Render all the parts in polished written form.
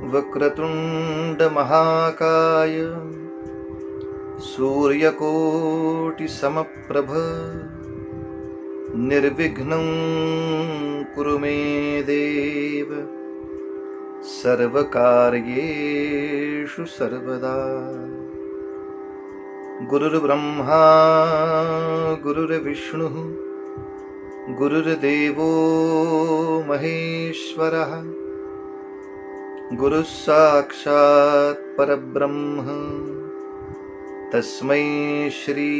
वक्रतुंड महाकाय सूर्यकोटि समप्रभ निर्विघ्नं कुरु मे देव सर्वकार्येषु सर्वदा। गुरुर्ब्रह्मा गुरुर्विष्णुः गुरुर्देवो महेश्वरः गुरुः साक्षात् परब्रह्म तस्मै श्री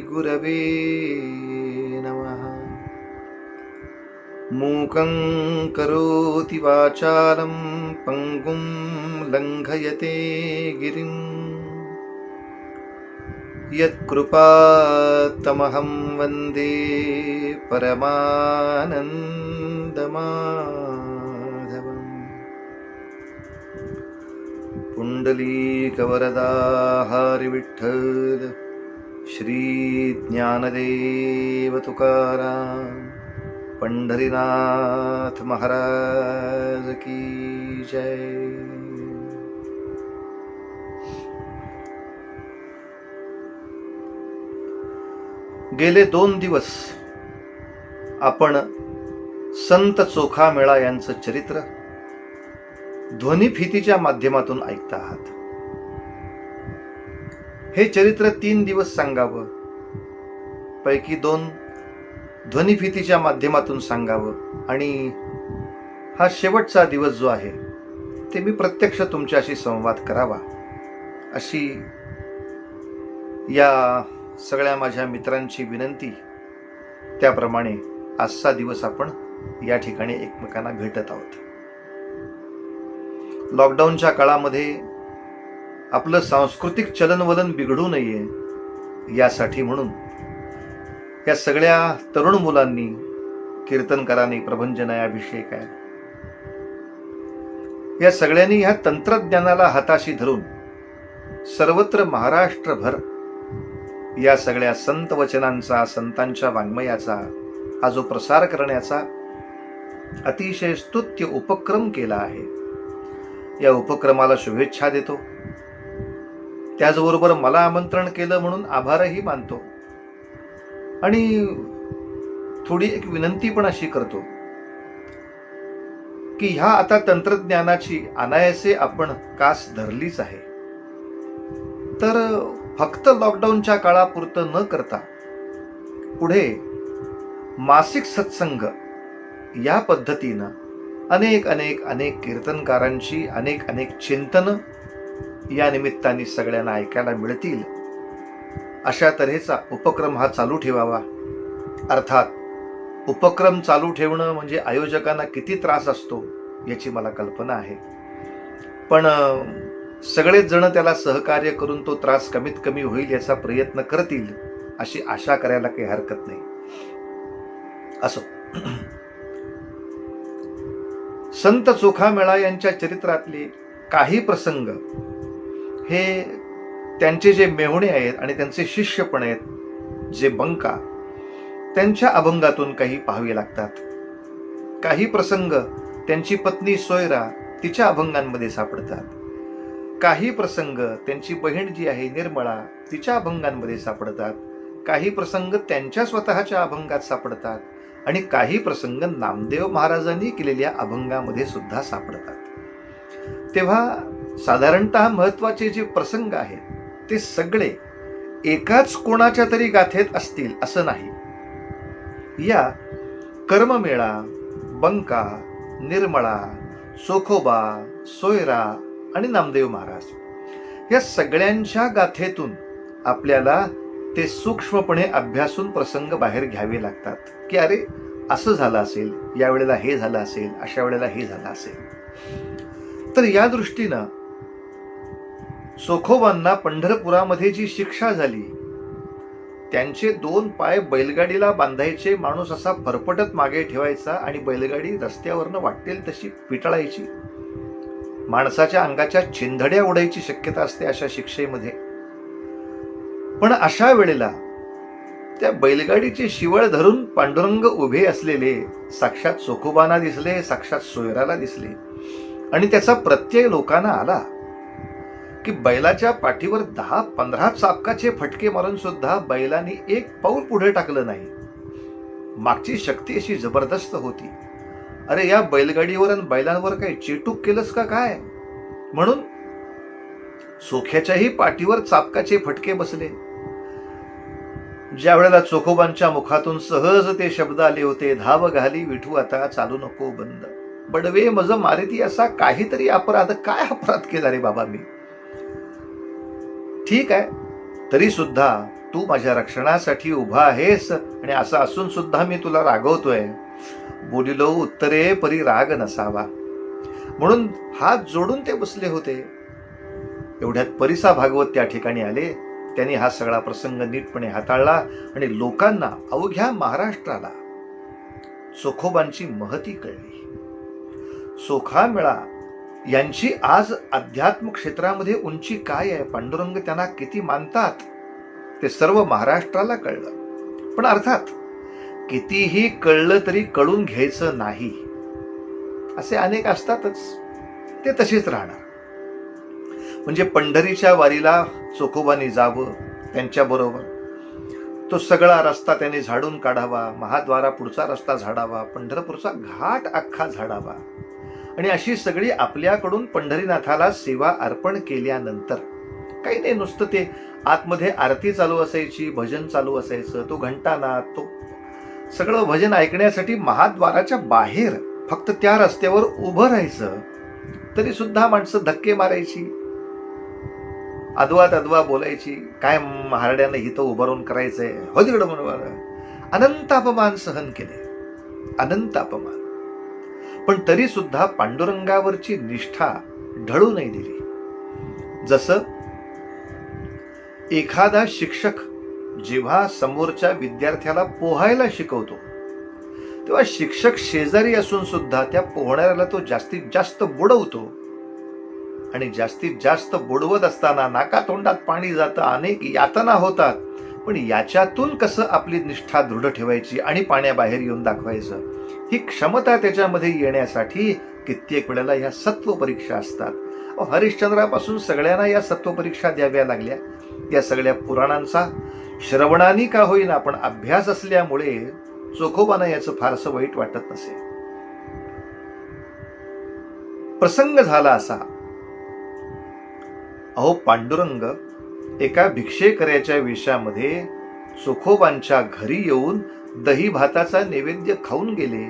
गुरवे नमः। मूकं करोति वाचालं पंगुं लंघयते गिरिं यत्कृपातमहं वन्दे परमानन्दमाधवम्। पुंडलीकवरदा हरि विठ्ठल श्री ज्ञानदेव तुकाराम पंढरीनाथ महाराज की जय। गेले 2 दिवस आपण संत चोखामेळा यांचं चरित्र ध्वनिफितीच्या माध्यमातून ऐकता आहात। हे चरित्र 3 दिवस सांगावं, पैकी 2 ध्वनिफितीच्या माध्यमातून सांगावं आणि हा शेवटचा दिवस जो आहे ते मी प्रत्यक्ष तुमच्याशी संवाद करावा अशी या सगळ्या माझ्या मित्रांची विनंती। त्याप्रमाणे आजचा दिवस आपण या ठिकाणी एकमेकांना भेटत आहोत। लॉकडाऊनच्या काळामध्ये आपलं सांस्कृतिक चलनवलन बिघडू नये यासाठी म्हणून या सगळ्या तरुण मुलांनी, कीर्तनकारांनी, प्रभंजनाय, अभिषेक आहे, या सगळ्यांनी ह्या तंत्रज्ञानाला हाताशी धरून सर्वत्र महाराष्ट्रभर या सगळ्या संत वचनांचा, संतांच्या वाङ्मयाचा हा जो प्रसार करण्याचा अतिशय स्तुत्य उपक्रम केला आहे, या उपक्रमाला शुभेच्छा देतो। त्याचबरोबर मला आमंत्रण केलं म्हणून आभारही मानतो आणि थोडी एक विनंती पण अशी करतो की ह्या आता तंत्रज्ञानाची अनायासे आपण कास धरलीच आहे, तर फक्त लॉकडाऊनच्या काळापुरतं न करता पुढे मासिक सत्संग या पद्धतीनं अनेक अनेक अनेक कीर्तनकारांची अनेक अनेक चिंतन या निमित्ताने सगळ्यांना ऐकायला मिळतील अशा तऱ्हेचा उपक्रम हा चालू ठेवावा। अर्थात उपक्रम चालू ठेवणं म्हणजे आयोजकांना किती त्रास असतो याची मला कल्पना आहे, पण सगळेच जण त्याला सहकार्य करून तो त्रास कमीत कमी होईल याचा प्रयत्न करतील अशी आशा करायला काही हरकत नाही। असो, संत चोखामेळा यांच्या चरित्रातले काही प्रसंग हे त्यांचे जे मेहुणे आहेत आणि त्यांचे शिष्य पण आहेत जे बंका, त्यांच्या अभंगातून काही पाहावे लागतात। काही प्रसंग त्यांची पत्नी सोयरा तिच्या अभंगांमध्ये सापडतात, काही प्रसंग त्यांची बहीण जी आहे निर्मळा तिच्या अभंगांमध्ये सापडतात, काही प्रसंग त्यांच्या स्वतःच्या अभंगात सापडतात आणि काही प्रसंग नामदेव महाराजांनी केलेल्या अभंगामध्ये सुद्धा सापडतात। तेव्हा साधारणतः महत्वाचे जे प्रसंग आहेत ते सगळे एकाच कोणाच्या तरी गाथेत असतील असं नाही। या कर्ममेळा, बंका, निर्मळा, चोखोबा, सोयरा आणि नामदेव महाराज या सगळ्यांच्या गाथेतून आपल्याला ते सूक्ष्मपणे अभ्यासून प्रसंग बाहेर घ्यावे लागतात की अरे असं झालं असेल, या वेळेला हे झालं असेल, अशा वेळेला हे झालं असेल। तर या दृष्टीनं चोखोबांना पंढरपुरामध्ये जी शिक्षा झाली, त्यांचे 2 पाय बैलगाडीला बांधायचे, माणूस असा फरफटत मागे ठेवायचा आणि बैलगाडी रस्त्यावरनं वाटेल तशी पिटाळायची, माणसाच्या अंगाच्या चिंधड्या उडायची शक्यता असते अशा शिक्षेमध्ये। पण अशा वेळेला त्या बैलगाडीची शिवळ धरून पांडुरंग उभे असलेले साक्षात चोखोबांना दिसले, साक्षात सोयराला दिसले आणि त्याचा प्रत्यय लोकांना आला की बैलाच्या पाठीवर 10-15 चाबकाचे फटके मारून सुद्धा बैलांनी एक पाऊल पुढे टाकलं नाही. मागची शक्ती अशी जबरदस्त होती. अरे या बैलगाडीवर आणि बैलांवर काही चेटूक केलंस का काय? म्हणून सोख्याच्याही पाठीवर चाबकाचे फटके बसले. ज्या वेळेला चोखोबांच्या मुखातून सहज ते शब्द आले होते, धाव घाली विठू आता चालू नको बंद, बडवे मज मारिती, असा काहीतरी अपराध, काय अपराध केला रे बाबा मी? ठीक आहे, तरी सुद्धा तू माझ्या रक्षणासाठी उभा आहेस आणि असं असून सुद्धा मी तुला रागवतोय. बोलिलो उत्तरे परी राग नसावा, म्हणून हात जोडून ते बसले होते. एवढ्यात परिसा भागवत त्या ठिकाणी आले. त्यांनी हा सगळा प्रसंग नीटपणे हाताळला आणि लोकांना, अवघ्या महाराष्ट्राला चोखोबांची महती कळली. सोखामेळा यांची आज अध्यात्म क्षेत्रामध्ये उंची काय आहे, पांडुरंग त्यांना किती मानतात, ते सर्व महाराष्ट्राला कळलं. पण अर्थात कितीही कळलं तरी कळून घ्यायचं नाही, असे अनेक असतातच, ते तसेच राहणार. म्हणजे पंढरीच्या वारीला चोखोबांनी जावं, त्यांच्याबरोबर तो सगळा रस्ता त्यांनी झाडून काढावा, महाद्वारा पुढचा रस्ता झाडावा, पंढरपूरचा घाट अख्खा झाडावा, आणि अशी सगळी आपल्याकडून पंढरीनाथाला सेवा अर्पण केल्यानंतर काही नाही, नुसतं ते आतमध्ये आरती चालू असायची, भजन चालू असायचं, तो घंटानाद, तो सगळं भजन ऐकण्यासाठी महाद्वाराच्या बाहेर फक्त त्या रस्त्यावर उभं राहायचं, तरी सुद्धा माणसं धक्के मारायची, अद्वा बोलायची, काय महारड्यानं इथं उभं राहून करायचंय, हो तिकडं म्हणून अनंत अपमान सहन केले, अनंत अपमान. पण तरी सुद्धा पांडुरंगावरची निष्ठा ढळू नाही दिली. जसं एखादा शिक्षक जेव्हा समोरच्या विद्यार्थ्याला पोहायला शिकवतो, तेव्हा शिक्षक शेजारी असून सुद्धा त्या पोहणाऱ्याला तो जास्तीत जास्त बुडवतो, आणि जास्तीत जास्त बुडवत असताना नाकातोंडात पाणी जातं, अनेक यातना होतात, पण याच्यातून कसं आपली निष्ठा दृढ ठेवायची आणि पाण्याबाहेर येऊन दाखवायचं, ही क्षमता त्याच्यामध्ये येण्यासाठी कित्येक वेळेला या सत्व परीक्षा असतात. हरिश्चंद्रापासून सगळ्यांना या सत्व परीक्षा द्याव्या लागल्या. या सगळ्या पुराणांचा श्रवणानी का होईना पण अभ्यास असल्यामुळे चोखोबांना याचं फारसं वाईट वाटत नसे. प्रसंग झाला असा, अहो पांडुरंग एका भिक्षेकऱ्याच्या वेशामध्ये चोखोबांच्या घरी येऊन दही भाताचा नैवेद्य खाऊन गेले,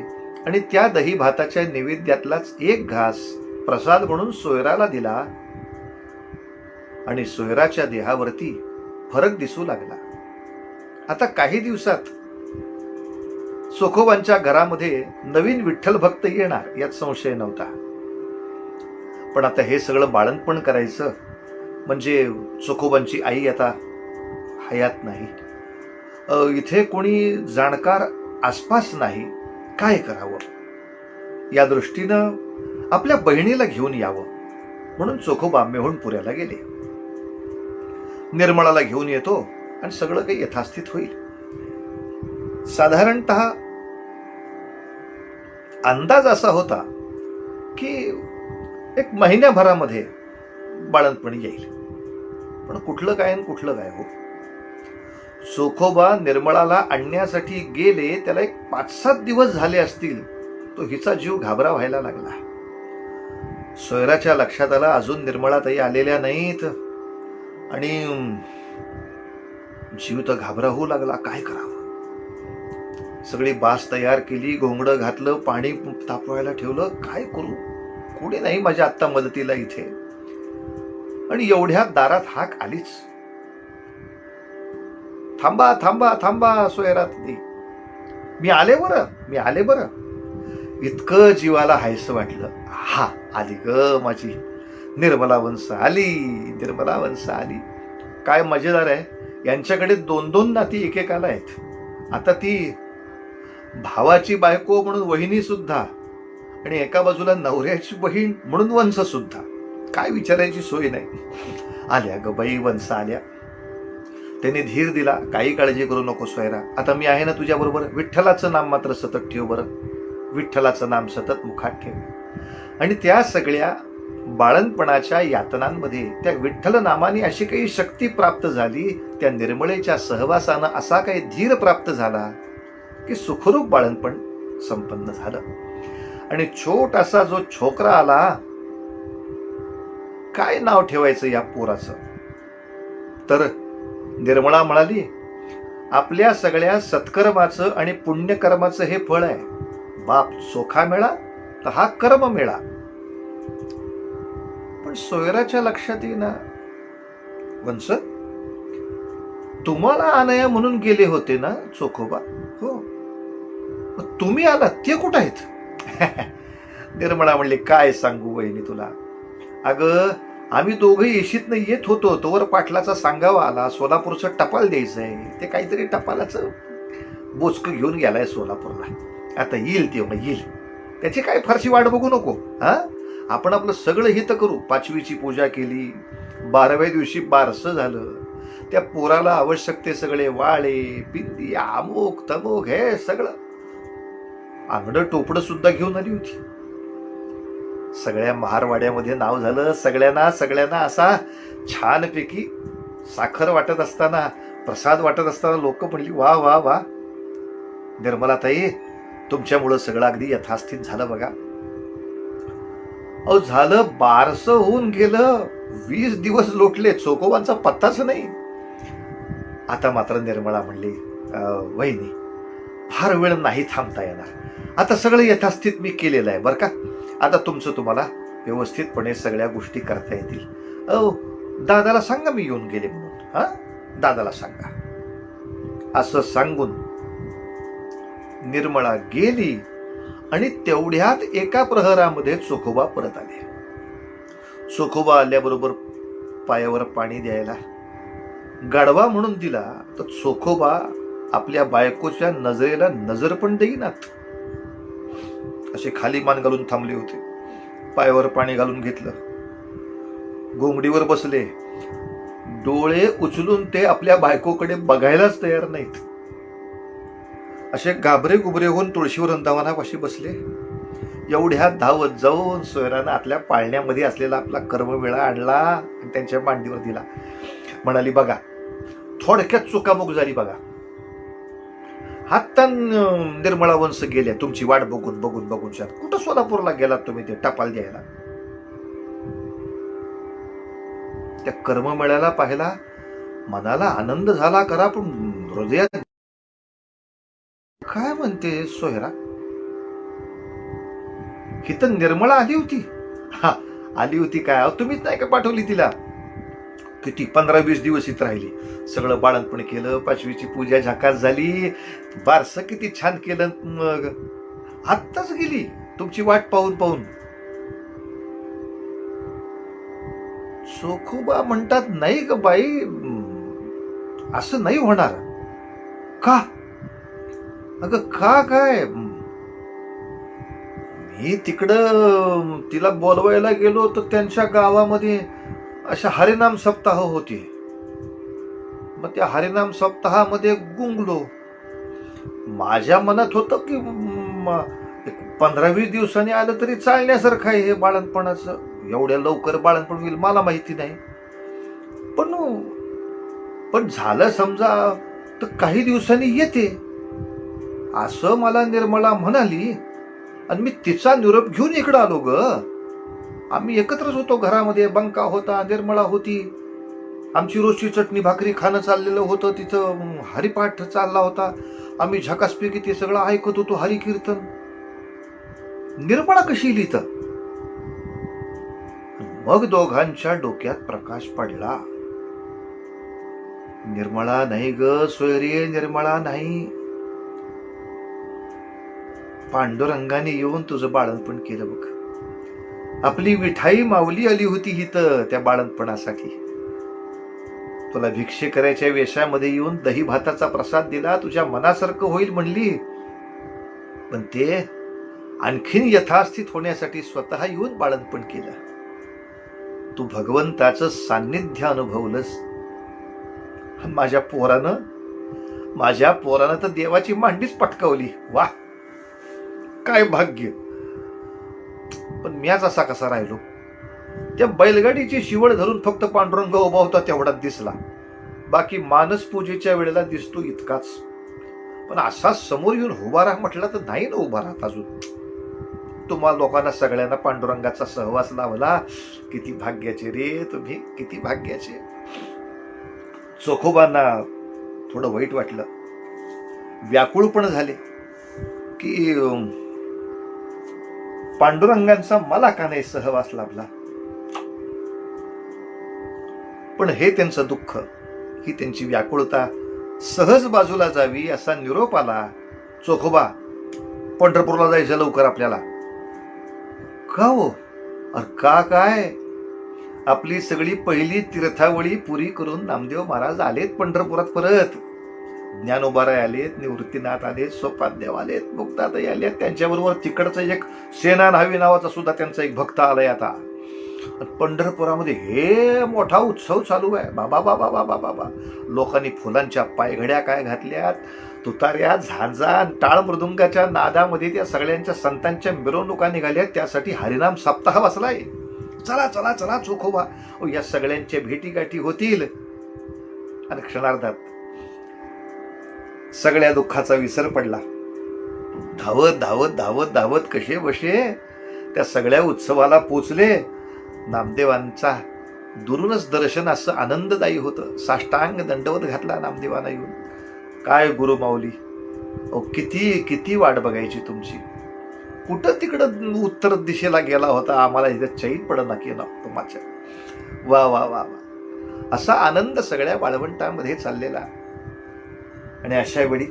आणि त्या दही भाताच्या नैवेद्यातलाच एक घास प्रसाद म्हणून सोयराला दिला, आणि सोयराच्या देहावरती फरक दिसू लागला. आता काही दिवसात चोखोबांच्या घरामध्ये नवीन विठ्ठल भक्त येणार यात संशय नव्हता. पण आता हे सगळं बाळंतपण करायचं म्हणजे चोखोबांची आई आता हयात नाही, इथे कोणी जाणकार आसपास नाही, काय करावं? या दृष्टीनं आपल्या बहिणीला घेऊन यावं म्हणून चोखोबा मेहुणपुऱ्याला गेले. निर्मळाला घेऊन येतो आणि सगळं काही यथास्थित होईल. साधारणतः अंदाज असा होता की 1 महिन्याभरामध्ये बाळंतपण येईल. पण कुठलं काय आणि कुठलं काय हो. चोखोबा निर्मळाला आणण्यासाठी गेले, त्याला 5-7 दिवस झाले असतील, तो हिचा जीव घाबरा व्हायला लागला. सोयराच्या लक्षात आला अजून निर्मळाताई आलेल्या नाहीत, आणि जीव तर घाबरा होऊ लागला. काय करावं? सगळी बास तयार केली, घोंगडं घातलं, पाणी तापवायला ठेवलं. काय करू? कोणी नाही माझ्या आत्ता मदतीला इथे. आणि एवढ्या दारात हाक आलीच, थांबा थांबा थांबा सोयराताई, मी आले बरं. इतकं जीवाला हायसं वाटलं. हा आली ग माझी निर्मला वंश आली. काय मजेदार आहे, यांच्याकडे 2-2 नाती एकेकाला आहेत. आता ती भावाची बायको म्हणून वहिनी सुद्धा, आणि एका बाजूला नवऱ्याची बहीण म्हणून वंश सुद्धा. काय विचारायची सोय नाही. आल्या ग बाई वंश आल्या. त्यांनी धीर दिला, काही काळजी करू नको सोयरा, आता मी आहे ना तुझ्या बरोबर. विठ्ठलाचं नाम मात्र सतत ठेव बरं, विठ्ठलाचं नाम सतत मुखात ठेव. आणि त्या सगळ्या बाळणपणाच्या यातनांमध्ये त्या विठ्ठल नामाने अशी काही शक्ती प्राप्त झाली, त्या निर्मळेच्या सहवासानं असा काही धीर प्राप्त झाला की सुखरूप बाळणपण संपन्न झालं. आणि छोटासा जो छोकरा आला, काय नाव ठेवायचं या पोराचं? तर निर्मळा म्हणाली, आपल्या सगळ्या सत्कर्माचं आणि पुण्यकर्माचं हे फळ आहे. बाप चोखा मिळा तर हा कर्म मिळा. पण सोयराच्या लक्षात येईना, वंश तुम्हाला आणाया म्हणून गेले होते ना चोखोबा? हो. तुम्ही आलात ते कुठं आहेत? निर्मळा म्हणली, काय सांगू वहिनी तुला. अगं आम्ही दोघे येशीत नाही येत होतो, तोवर पाटलाचा सांगावा आला, सोलापूरचं टपाल द्यायचंय. ते काहीतरी टपालाचं बोचक घेऊन गेलाय सोलापूरला. आता येईल तेव्हा येईल, त्याची काय फारशी वाट बघू नको. आपण आपलं सगळं हित करू. 5वीची पूजा केली, 12व्या दिवशी बारसं झालं. त्या पोराला आवश्यक ते सगळे वाळे पिंदी अमुक तमुक हे सगळं, आंगडं टोपडं सुद्धा घेऊन आली होती. सगळ्या महारवाड्यामध्ये नाव झालं. सगळ्यांना असा छानपैकी साखर वाटत असताना, प्रसाद वाटत असताना लोक म्हणली, वा वा वा निर्मलाताई, तुमच्यामुळं सगळं अगदी यथास्थित झालं बघा. अहो झालं, बारसं होऊन गेलं, 20 दिवस लोटले, चोखोबांचा पत्ताच नाही. आता मात्र निर्मळा म्हणली, वहिनी फार वेळ नाही थांबता येणार. आता सगळं यथास्थित मी केलेलं आहे बरं का. आता तुमचं तुम्हाला व्यवस्थितपणे सगळ्या गोष्टी करता येतील. दादाला सांगा मी येऊन गेले म्हणून. दादाला सांगा. असं सांगून निर्मळा गेली आणि तेवढ्यात एका प्रहरामध्ये चोखोबा परत आले. चोखोबा आल्याबरोबर पायावर पाणी द्यायला गाढवा म्हणून दिला, तर चोखोबा आपल्या बायकोच्या नजरेला नजर पण देईनात. असे खाली मान घालून थांबले होते. पायावर पाणी घालून घेतलं, घोंगडीवर बसले. डोळे उचलून ते आपल्या बायकोकडे बघायलाच तयार नाहीत. असे गाबरे गुबरे होऊन तुळशीवर वृंदावनापाशी बसले. एवढ्या धावत जाऊन सोयरानं आपल्या पाळण्यामध्ये असलेला आपला कर्मवेळा आणला आणि त्यांच्या मांडीवर दिला. म्हणाली, बघा थोडक्यात चुकामुक झाली बघा. हात निर्मळा वंश गेल्या तुमची वाट बघून बघून बघून. कुठं सोलापूरला गेलात तुम्ही ते टपाल द्यायला? त्या कर्ममेळ्याला पाहिला, मनाला आनंद झाला करा, पण हृदयात काय म्हणते सोयरा? ही तर निर्मळा आली होती. आली होती काय, तुम्हीच नाही का पाठवली तिला? किती 15-20 दिवस इथं राहिली, सगळं बाळणपण केलं, 5वीची पूजा झाकास झाली, बारसं किती छान केलं. मग आत्ताच गेली तुमची वाट पाहून पाहून. चोखोबा म्हणतात, नाही ग बाई, असं नाही होणार. का? अगं का काय? मी तिकडं तिला बोलवायला गेलो तर त्यांच्या गावामध्ये अशा हरिनाम सप्ताह होते. मग त्या हरिनाम सप्ताहामध्ये गुंगलो. माझ्या मनात होतं की 15-20 दिवसांनी आलं तरी चालण्यासारखं आहे हे बाळणपणाचं. एवढ्या लवकर बाळणपण होईल मला माहिती नाही. पण झालं समजा तर काही दिवसांनी येते असं मला निर्मळा म्हणाली आणि मी तिचा निरोप घेऊन इकडं आलो ग. आम्ही एकत्रच होतो घरामध्ये. बंका होता, निर्मळा होती. आमची रोजची चटणी भाकरी खाणं चाललेलं होतं. तिथं हरिपाठ चालला होता. आम्ही झकासपैकी ते सगळं ऐकत होतो, हरिकीर्तन. निर्मळा कशी लिहित? मग दोघांच्या डोक्यात प्रकाश पडला. निर्मळा नाही ग सोयरी, निर्मळा नाही. पांडुरंगाने येऊन तुझं बाळणपण केलं बघ. आपली विठाई माऊली आली होती इथं त्या बाळणपणासाठी. तुला भिक्षे करायच्या वेशामध्ये येऊन दही भाताचा प्रसाद दिला, तुझ्या मनासारखं होईल म्हणली. पण ते आणखीन यथास्थित होण्यासाठी स्वतः येऊन बाळणपण केलं. तू भगवंताचं सान्निध्य अनुभवलंस. माझ्या पोरानं तर देवाची मांडीच पटकावली. वा काय भाग्य. पण मीच असा कसा राहिलो? त्या बैलगाडीची शिवड धरून फक्त पांडुरंग उभा होता तेवढाच दिसला, बाकी मानस पूजेच्या वेळेला दिसतो इतकाच. पण असा समोर येऊन उभा राहा म्हटला तर नाही ना उभा राहत अजून. तुम्हा लोकांना सगळ्यांना पांडुरंगाचा सहवास लावला. किती भाग्याचे रे तुम्ही, किती भाग्याचे. चोखोबांना थोडं वाईट वाटलं, व्याकुळ पण झाले की पांडुरंगांचा मला का नाही सहवास लाभला. पण हे त्यांचं दुःख, ही त्यांची व्याकुळता सहज बाजूला जावी असा निरोप आला. चोखोबा, पंढरपूरला जायचं लवकर आपल्याला. का हो? अरे का काय, आपली सगळी पहिली तीर्थावळी पुरी करून नामदेव महाराज आलेत पंढरपुरात परत. ज्ञानोबाराय आलेत, निवृत्तीनाथ आलेत, सोपानदेव आलेत, मुक्ताताई आलेत. त्यांच्याबरोबर तिकडचं एक सेना न्हावी नावाचा सुद्धा त्यांचा एक भक्त आलाय आता. पंढरपुरामध्ये हे मोठा उत्सव चालू आहे. बाबा बाबा बाबा बाबा, लोकांनी फुलांच्या पायघड्या काय घातल्यात, तुतार्या, झांजा, टाळ मृदुंगाच्या नादामध्ये त्या सगळ्यांच्या संतांच्या मिरवणुका निघाल्यात. त्यासाठी हरिनाम सप्ताह बसलाय. चला चला चला चोखोबा, या सगळ्यांच्या भेटीगाठी होतील. आणि क्षणार्धात सगळ्या दुःखाचा विसर पडला. धावत धावत धावत धावत कसे बसे त्या सगळ्या उत्सवाला पोचले. नामदेवांचा दुरूनच दर्शन असं आनंददायी होतं. साष्टांग दंडवत घातला नामदेवांना येऊन. काय गुरु माऊली, किती किती वाट बघायची तुमची. कुठं तिकडं उत्तर दिशेला गेला होता, आम्हाला इथे चैन पडना केला तुमच्या. वा वा वा वा, असा आनंद सगळ्या वाळवंटामध्ये चाललेला. आणि अशा वेळी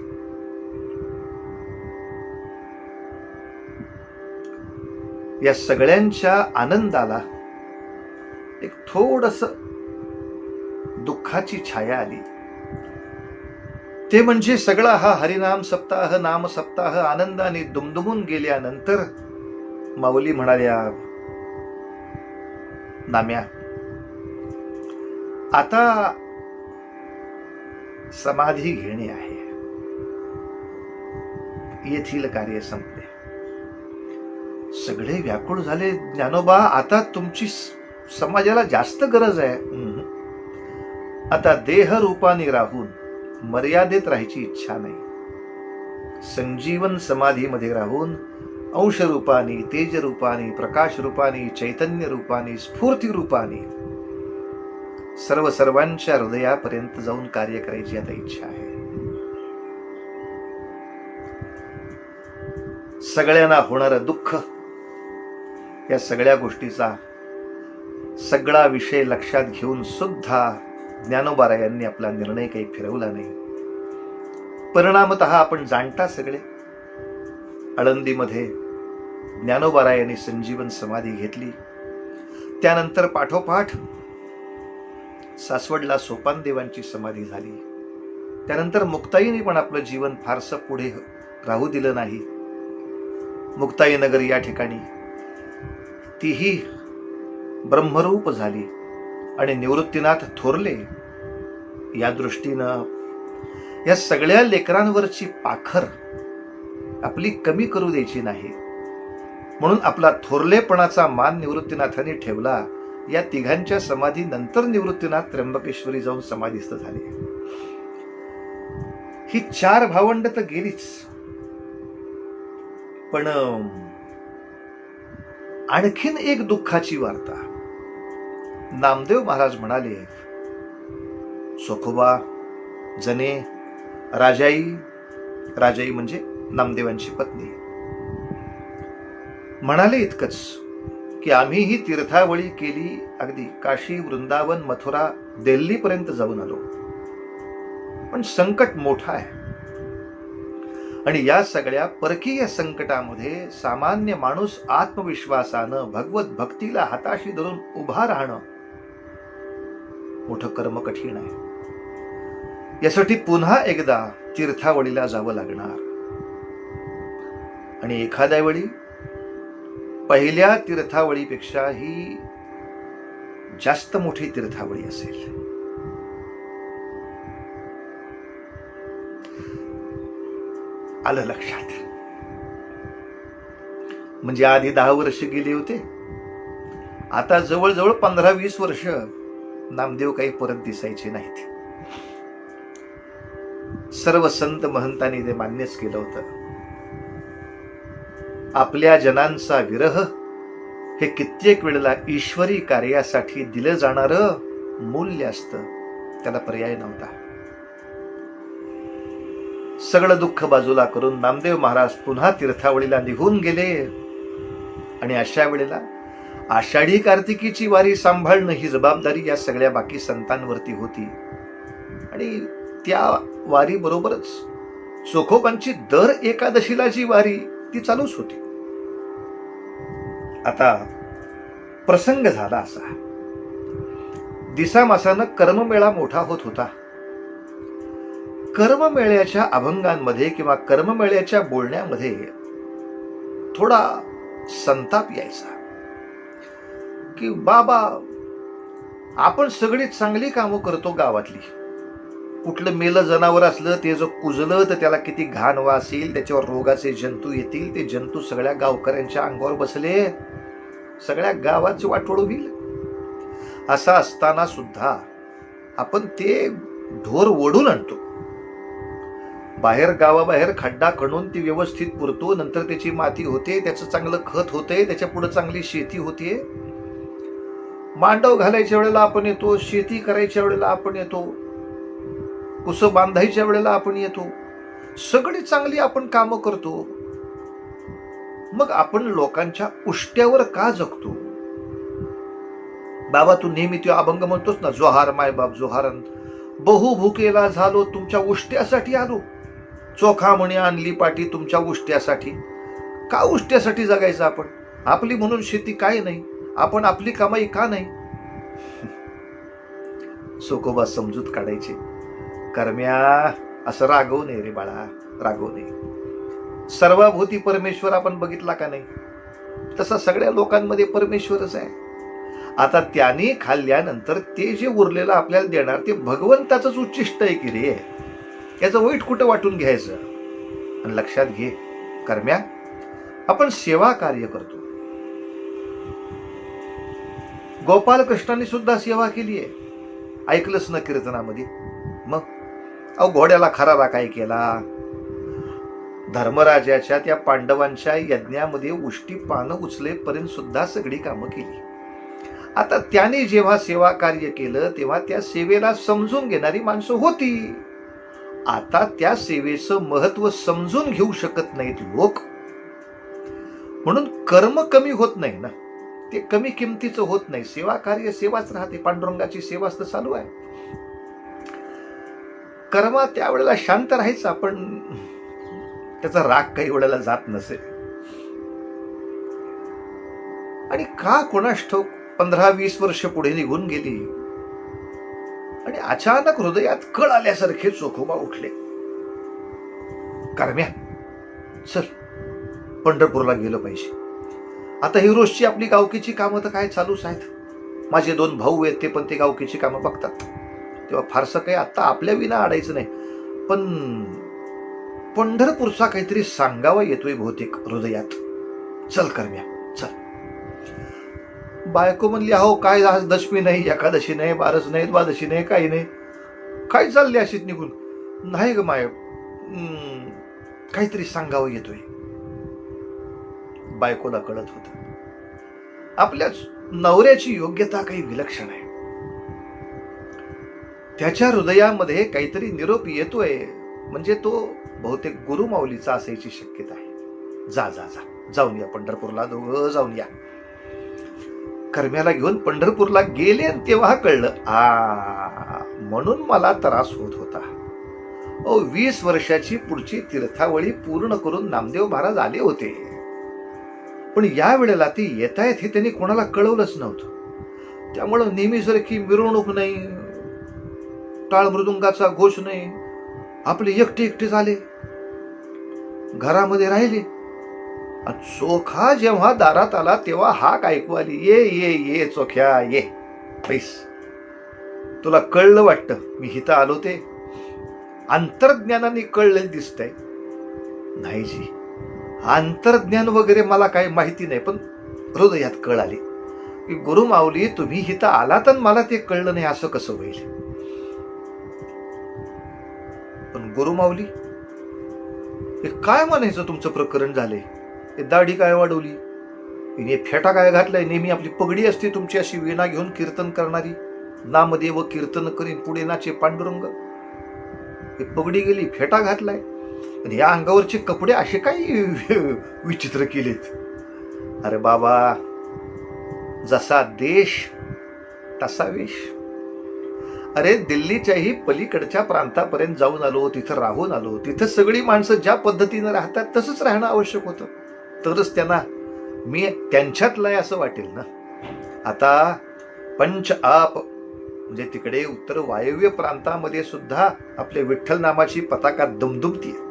या सगळ्यांच्या आनंदाला एक थोडस दुःखाची छाया आली. ते म्हणजे सगळा हा हरिनाम सप्ताह, नाम सप्ताह आनंदाने दुमदुमून गेल्यानंतर माऊली म्हणाल्या, नाम्या, आता समाधी घेणे आहे. येथील कार्य संपले. सगळे व्याकुळ झाले. ज्ञानोबा, आता तुमची समाजाला जास्त गरज आहे. आता देह रूपाने राहून मर्यादेत राहायची इच्छा नाही. संजीवन समाधीमध्ये राहून अंश रूपाने, तेज रूपाने, प्रकाश रूपाने, चैतन्य रूपाने, स्फूर्ती रूपाने सर्वांच्या हृदयापर्यंत जाऊन कार्य करायची आता इच्छा आहे. सगळ्यांना होणारं दुःख, या सगळ्या गोष्टीचा सगळा विषय लक्षात घेऊन सुद्धा ज्ञानोबारायांनी आपला निर्णय काही फिरवला नाही. परिणामतः आपण जाणता सगळे, आळंदीमध्ये ज्ञानोबारायांनी संजीवन समाधी घेतली. त्यानंतर पाठोपाठ सासवडला सोपानदेवांची समाधी झाली. त्यानंतर मुक्ताईने पण आपलं जीवन फारसं पुढे राहू दिलं नाही. मुक्ताईनगर या ठिकाणी तीही ब्रह्मरूप झाली. आणि निवृत्तीनाथ थोरले या दृष्टीनं या सगळ्या लेकरांवरची पाखर आपली कमी करू द्यायची नाही, म्हणून आपला थोरलेपणाचा मान निवृत्तीनाथांनी ठेवला. या तिघांच्या समाधी नंतर निवृत्तीनाथ त्र्यंबकेश्वरी जाऊन समाधीस्थ झाले. ही 4 भावंड तर गेलीच, पण आणखीन एक दुःखाची वार्ता. नामदेव महाराज म्हणाले, चोखोबा, जने, राजाई, राजाई म्हणजे नामदेवांची पत्नी, म्हणाले इतकंच की आम्ही ही तीर्थावळी केली, अगदी काशी, वृंदावन, मथुरा, दिल्ली पर्यंत जाऊन आलो, पण संकट मोठं आहे. आणि या सगळ्या परकीय संकटामध्ये सामान्य माणूस आत्मविश्वासानं भगवत भक्तीला हाताशी धरून उभा राहणं मोठं कर्म कठीण आहे. यासाठी पुन्हा एकदा तीर्थावळीला जावं लागणार. आणि एखाद्या वेळी पहिल्या तीर्थावळीपेक्षा ही जास्त मोठी तीर्थावळी असेल. आलं लक्षात. म्हणजे आधी 10 वर्ष गेले होते, आता जवळजवळ 15-20 वर्ष नामदेव काही परत दिसायचे नाहीत. सर्व संत महंतांनी ते मान्यच केलं होतं. आपल्या जनांचा विरह हे कित्येक वेळेला ईश्वरी कार्यासाठी दिलं जाणारं मूल्य असतं, त्याला पर्याय नव्हता. सगळं दुःख बाजूला करून नामदेव महाराज पुन्हा तीर्थावळीला निघून गेले. आणि अशा वेळेला आषाढी कार्तिकीची वारी सांभाळणं ही जबाबदारी या सगळ्या बाकी संतांवरती होती. आणि त्या वारी बरोबरच चोखोबांची दर एकादशीला जी वारी ती चालूच होती. आता प्रसंग झाला असा, दिसामासानं कर्ममेळा मोठा होत होता. कर्ममेळ्याच्या अभंगांमध्ये किंवा कर्ममेळ्याच्या बोलण्यामध्ये थोडा संताप यायचा की बाबा आपण सगळी चांगली कामं करतो गावातली, कुठलं मेलं जनावर असलं ते जर कुजलं तर त्याला किती घाण वास येईल, त्याच्यावर रोगाचे जंतू येतील, ते जंतू सगळ्या गावकऱ्यांच्या अंगावर बसले, सगळ्या गावाची वाटोळ होईल. असं असताना सुद्धा आपण ते ढोर ओढून आणतो, बाहेर गावाबाहेर खड्डा खणून ती व्यवस्थित पुरतो, नंतर त्याची माती होते, त्याचं चांगलं खत होते, त्याच्या पुढे चांगली शेती होते. मांडव घालायच्या वेळेला आपण येतो, शेती करायच्या वेळेला आपण येतो, कुसं बांधायच्या वेळेला आपण येतो, सगळी चांगली आपण कामं करतो. मग आपण लोकांच्या उष्ट्यावर का जगतो? बाबा तू नेहमी तो अभंग म्हणतोस ना, जोहार मायबाप जोहारन, बहु भुकेला झालो तुमच्या उष्ट्यासाठी आलो, चोखा म्हणे आणली पाठी तुमच्या उष्ट्यासाठी. का उष्ट्यासाठी जगायचं आपण? आपली म्हणून शेती काय नाही, आपण आपली कमाई का नाही? चोखोबा समजूत काढायचे, कर्म्या असं रागवू नये रे बाळा, रागवू नये. सर्वभूती परमेश्वर आपण बघितला का नाही? तसा सगळ्या लोकांमध्ये परमेश्वरच आहे. आता त्याने खाल्ल्यानंतर ते जे उरलेलं आपल्याला देणार ते भगवंताच उच्चिष्ट आहे की रे, याचं वाईट कुठं वाटून घ्यायचं? आणि लक्षात घे कर्म्या, आपण सेवा कार्य करतो. गोपाल कृष्णाने सुद्धा सेवा केली आहे, ऐकलंच ना कीर्तनामध्ये. मग अहो घोड्याला खरारा काय केला? धर्मराजाच्या त्या पांडवांच्या यज्ञामध्ये उष्टी पानं उचलेपर्यंत सुद्धा सगळी कामं केली. आता त्याने जेव्हा सेवा कार्य केलं तेव्हा त्या सेवेला समजून घेणारी माणसं होती. आता त्या सेवेचं महत्व समजून घेऊ शकत नाहीत लोक, म्हणून कर्म कमी होत नाही ना, ते कमी किमतीचं होत नाही. सेवा कार्य सेवाच राहते, पांडुरंगाची सेवाच तर चालू आहे. कर्मा त्यावेळेला शांत राहायचं, आपण त्याचा राग काही वेळेला जात नसेल. आणि का कोणास ठाऊक 15-20 वर्ष पुढे निघून गेली आणि अचानक हृदयात कळ आल्यासारखे चोखोबा उठले. कर्म्या चल पंढरपूरला गेलो पाहिजे. आता ही रोजची आपली गावकीची कामं तर काय चालूच आहेत. माझे 2 भाऊ आहेत, ते पण ते गावकीची कामं बघतात, तेव्हा फारसं काही आता आपल्या विना अडायचं नाही. पण पंढरपूरचा काहीतरी सांगावा येतोय बहुतेक हृदयात. चल कर्म्या चल. बायको म्हणली, अहो काय आज दशमी नाही, एकादशी नाही, बारस नाही, द्वादशी नाही, काही नाही, काय चालले अशीच निघून? नाही ग माय, काहीतरी सांगावं येतोय. बायकोला कळत होत आपल्या नवऱ्याची योग्यता काही विलक्षण आहे, त्याच्या हृदयामध्ये काहीतरी निरोप येतोय, म्हणजे तो बहुतेक गुरुमाऊलीचा असायची शक्यता आहे. जा जा जा जाऊन या पंढरपूरला, दोघं जाऊन या. कर्म्याला घेऊन पंढरपूरला गेले आणि तेव्हा कळलं, म्हणून मला त्रास होत होता. 20 वर्षाची पुढची तीर्थावळी पूर्ण करून नामदेव महाराज आले होते, पण या वेळेला ते येत आहेत हे त्यांनी कोणाला कळवलंच नव्हतं. त्यामुळं नेहमीसारखी मिरवणूक नाही, टाळ मृदुंगाचा घोष नाही, आपले एकटे एकटे झाले, घरामध्ये राहिले. चोखा जेव्हा दारात आला तेव्हा हाक ऐकू आली, ये ये ये चोख्या ये पैस. तुला कळलं वाटतं मी इथं आलो ते? अंतर्ज्ञानाने कळलेलं दिसतंय. नाही जी, अंतर्ज्ञान वगैरे मला काही माहिती नाही, पण हृदयात कळ आली की गुरुमाऊली तुम्ही इथं आलात आणि मला ते कळलं नाही, असं कसं होईल. पण गुरुमाऊली हे काय म्हणायचं तुमचं प्रकरण झालंय, हे दाढी काय वाढवली, हिने फेटा काय घातलाय, नेहमी आपली पगडी असते तुमची अशी वीणा घेऊन कीर्तन करणारी, नामदेव कीर्तन करीन पुढे नाचे पांडुरंग, ही पगडी गेली, फेटा घातलाय, आणि या अंगावरचे कपडे असे काही विचित्र केलेत. अरे बाबा, जसा देश तसा वेश. अरे दिल्लीच्याही पलीकडच्या प्रांतापर्यंत जाऊन आलो, तिथं राहून आलो, तिथं सगळी माणसं ज्या पद्धतीनं राहतात तसंच राहणं आवश्यक होतं, तरच त्यांना मी त्यांच्यातलं आहे असं वाटेल ना. आता पंच आप म्हणजे तिकडे उत्तर वायव्य प्रांतामध्ये सुद्धा आपल्या विठ्ठल नामाची पताका दुमदुमतीये.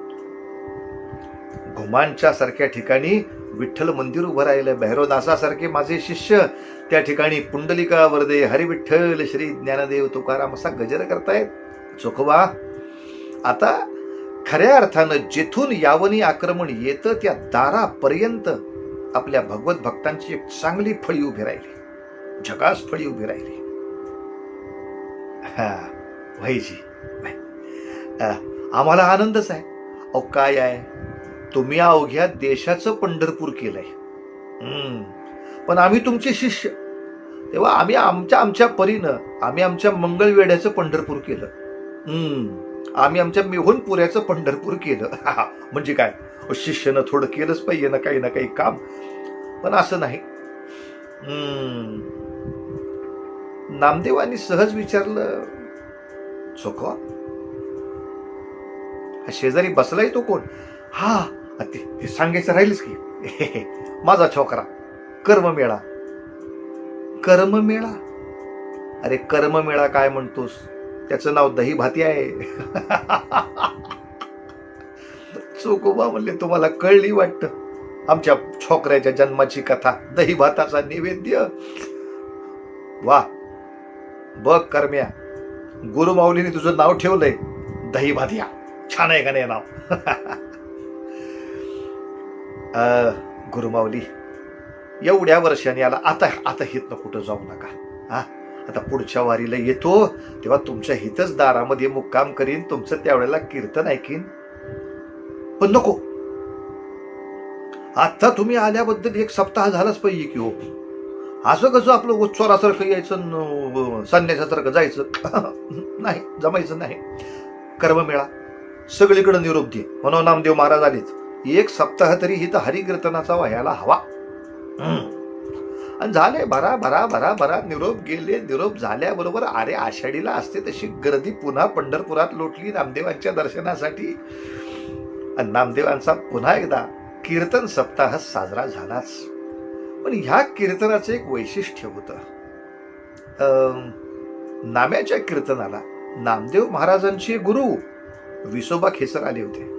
घुमानच्या सारख्या ठिकाणी विठ्ठल मंदिर उभं राहिलं. भैरवदासासारखे माझे शिष्य त्या ठिकाणी पुंडलिका वरदे हरी विठ्ठल श्री ज्ञानदेव तुकाराम असा गजर करतायत. चोखोबा, आता खऱ्या अर्थानं जिथून यावनी आक्रमण येतं त्या दारापर्यंत आपल्या भगवत भक्तांची एक चांगली फळी उभी राहिली, झकास फळी उभी राहिली. हा भाईजी, आम्हाला आनंदच आहे. अहो काय आहे, तुम्ही अवघ्या देशाचं पंढरपूर केलंय, पण आम्ही तुमचे शिष्य, तेव्हा आम्ही आमच्या परीनं आम्ही आमच्या मंगळवेढ्याचं पंढरपूर केलं, आम्ही आमच्या मेहुणपुऱ्याचं पंढरपूर केलं. म्हणजे काय, शिष्यानं थोडं केलंच पाहिजे ना काही काम, पण असं नाही. नामदेवांनी सहज विचारलं, चोखवा शेजारी बसलाय तो कोण? हा ते सांगायचं राहिलच की, माझा छोकरा कर्ममेळा. कर्ममेळा? अरे कर्ममेळा काय म्हणतोस, त्याचं नाव दही भाती आहे. चोकोबा म्हणले, तुम्हाला कळली वाटतं आमच्या छोकऱ्याच्या जन्माची कथा, दही भाताचा नैवेद्य. वा बघ कर्म्या, गुरुमाऊलीने तुझं नाव ठेवलंय दही भातिया. छान आहे का नाही नाव? गुरुमाऊली एवढ्या वर्षांनी आला, आता हितनं कुठं जाऊ नका. आता पुढच्या वारीला येतो तेव्हा तुमच्या हितच दारामध्ये मुक्काम करीन, तुमचं त्यावेळेला कीर्तन ऐकीन. पण नको, आता तुम्ही आल्याबद्दल 1 सप्ताह झालाच पाहिजे की हो. असं कसं आपलं उच्चोरासारखं यायचं, संन्यासासारखं जायचं? नाही, जमायचं नाही. कर्ममेळा सगळीकडे निरोप दे म्हणून नामदेव महाराज आलेच. 1 सप्ताह तरी हिथं हरिकीर्तनाचा व्हायला हवा. आणि झाले भरा भरा भरा भरा निरोप गेले. निरोप झाल्याबरोबर अरे आषाढीला असते तशी गर्दी पुन्हा पंढरपुरात लोटली नामदेवांच्या दर्शनासाठी. आणि नामदेवांचा पुन्हा एकदा कीर्तन सप्ताह साजरा झालाच. पण ह्या कीर्तनाचं एक वैशिष्ट्य होतं. नाम्याच्या कीर्तनाला नामदेव महाराजांचे गुरु विसोबा खेचर आले होते.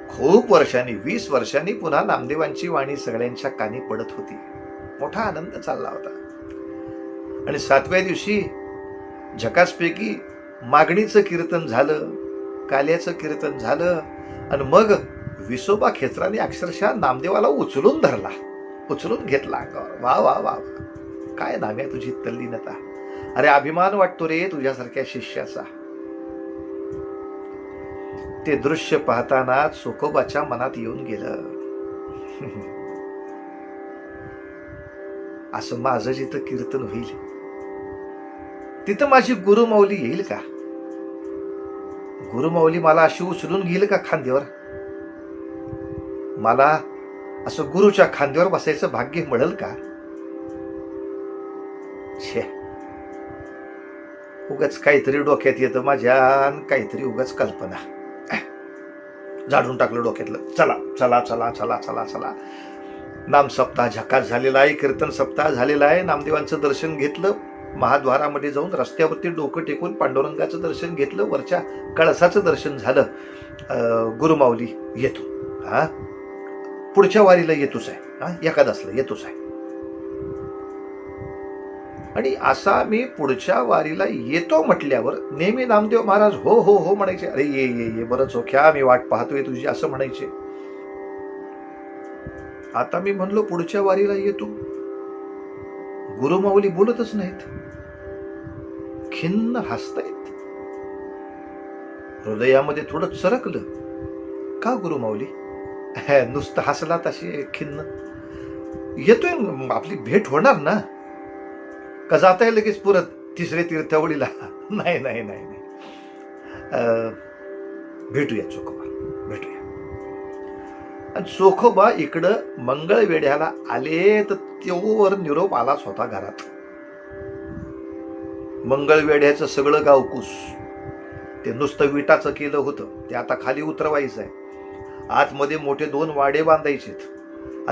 खूप वर्षांनी, 20 वर्षांनी पुन्हा नामदेवांची वाणी सगळ्यांच्या कानी पडत होती. मोठा आनंद चालला होता. आणि 7व्या दिवशी झकासपैकी मागणीचं कीर्तन झालं, काल्याचं कीर्तन झालं. आणि मग विसोबा खेचराने अक्षरशः नामदेवाला उचलून धरला, उचलून घेतला. वा वा वा, काय नाम्या तुझी तल्लीनता. अरे अभिमान वाटतो रे तुझ्यासारख्या शिष्याचा. ते दृश्य पाहताना चोखोबाच्या मनात येऊन गेलं, असं माझं जिथं कीर्तन होईल तिथं माझी गुरुमाऊली येईल का? गुरुमाऊली मला अशी उचलून घेईल का खांद्यावर? मला असं गुरुच्या खांद्यावर बसायचं भाग्य मिळेल का? छे, उगाच काहीतरी डोक्यात येतं माझ्या, काहीतरी उगाच कल्पना. झाडून टाकलं डोक्यातलं. चला चला चला चला चला चला. नाम सप्ताह झकास झालेला आहे, कीर्तन सप्ताह झालेला आहे. नामदेवांचं दर्शन घेतलं, महाद्वारामध्ये जाऊन रस्त्यावरती डोकं टेकून पांडुरंगाचं दर्शन घेतलं, वरच्या कळसाचं दर्शन झालं. गुरुमाऊली येतो, पुढच्या वारीला येतोच आहे, एकादसला येतोच आहे. आणि असा मी पुढच्या वारीला येतो म्हटल्यावर नेहमी नामदेव महाराज हो हो हो म्हणायचे. अरे ये ये ये बरं चोख्या, मी वाट पाहतोय तुझी, असं म्हणायचे. आता मी म्हणलो पुढच्या वारीला येतो, गुरुमाऊली बोलतच नाहीत, खिन्न हसतायत. हृदयामध्ये थोडं चरकलं, का गुरुमाऊली नुसतं हसला तशी खिन्न? येतोय, आपली भेट होणार ना, का जाताय लगेच परत तिसरे तीर्थवडीला? नाही नाही नाही नाही, भेटूया चोखोबा, भेटूया. आणि चोखोबा इकडं मंगळवेढ्याला आले तर तेव्हावर निरोप आलाच होता घरात. मंगळवेढ्याचं सगळं गावकुस ते नुसतं विटाचं केलं होतं, ते आता खाली उतरवायचं आहे. आतमध्ये मोठे 2 वाडे बांधायचेत.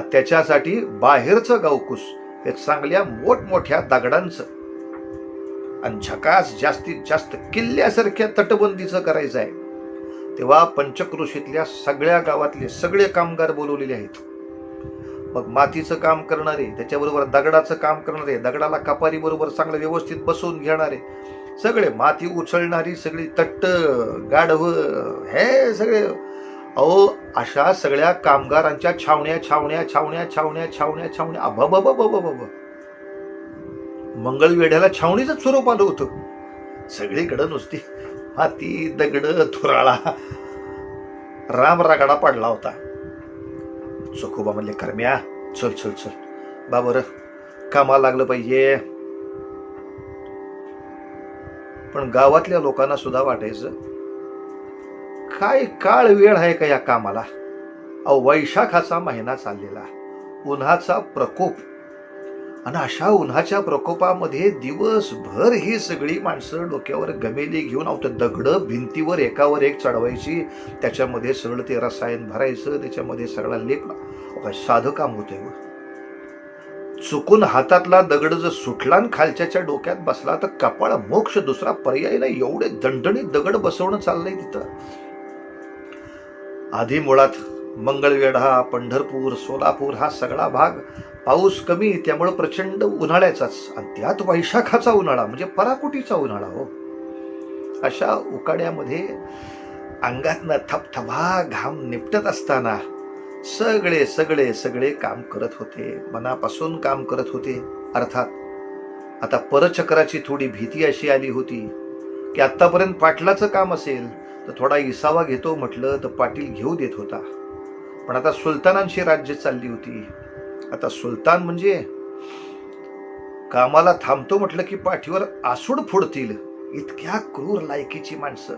त्याच्यासाठी बाहेरचं गावकुस हे चांगल्या मोठमोठ्या दगडांचं आणि झकास जास्तीत जास्त किल्ल्यासारख्या तटबंदीचं करायचं आहे. तेव्हा पंचक्रोशीतल्या सगळ्या गावातले सगळे कामगार बोलवलेले आहेत. मग मातीचं काम करणारे, त्याच्याबरोबर दगडाचं काम करणारे, दगडाला कपारी बरोबर चांगलं व्यवस्थित बसवून घेणारे, सगळे माती उचलणारी सगळी तट्ट गाढव, हे सगळे, अहो अशा सगळ्या कामगारांच्या छावण्या छावण्या छावण्या छावण्या छावण्या छावण्या, अबब. मंगळवेढ्याला छावणीचं स्वरूप आलं होतं. सगळीकडं नुसती माती, दगड, थुराळा, राम रागाडा पडला होता. चोखोबा म्हणले, करम्या चल चल चल बाबर, कामाला लागलं पाहिजे. पण गावातल्या लोकांना सुद्धा वाटायचं, काय काळ वेळ आहे का या कामाला? वैशाखाचा महिना चाललेला, उन्हाचा प्रकोप, आणि अशा उन्हाच्या प्रकोपामध्ये दिवसभर ही सगळी माणसं डोक्यावर गमेली घेऊन दगड भिंतीवर एकावर एक चढवायची, त्याच्यामध्ये सगळं ते रसायन भरायचं, त्याच्यामध्ये सगळा लेप. साधं काम होतंय. चुकून हातातला दगड जर सुटला आणि खालच्याच्या डोक्यात बसला तर कपाळ मोक्ष, दुसरा पर्याय नाही. एवढे दणदणीत दगड बसवणं चाललंय तिथं. आधी मुळात मंगळवेढा, पंढरपूर, सोलापूर हा सगळा भाग पाऊस कमी, त्यामुळे प्रचंड उन्हाळ्याचाच, आणि त्यात वैशाखाचा उन्हाळा म्हणजे पराकुटीचा उन्हाळा. हो, अशा उकाड्यामध्ये अंगातनं थपथपा घाम निपटत असताना सगळे सगळे सगळे काम करत होते, मनापासून काम करत होते. अर्थात आता परचक्राची थोडी भीती अशी आली होती की आतापर्यंत पाटलाचं काम असेल तर थोडा इसावा घेतो म्हटलं तर पाटील घेऊ देत होता. पण आता सुलतानांची राज्य चालली होती. आता सुलतान म्हणजे कामाला थांबतो म्हटलं की पाठीवर आसूड फोडतील, इतक्या क्रूर लायकीची माणसं.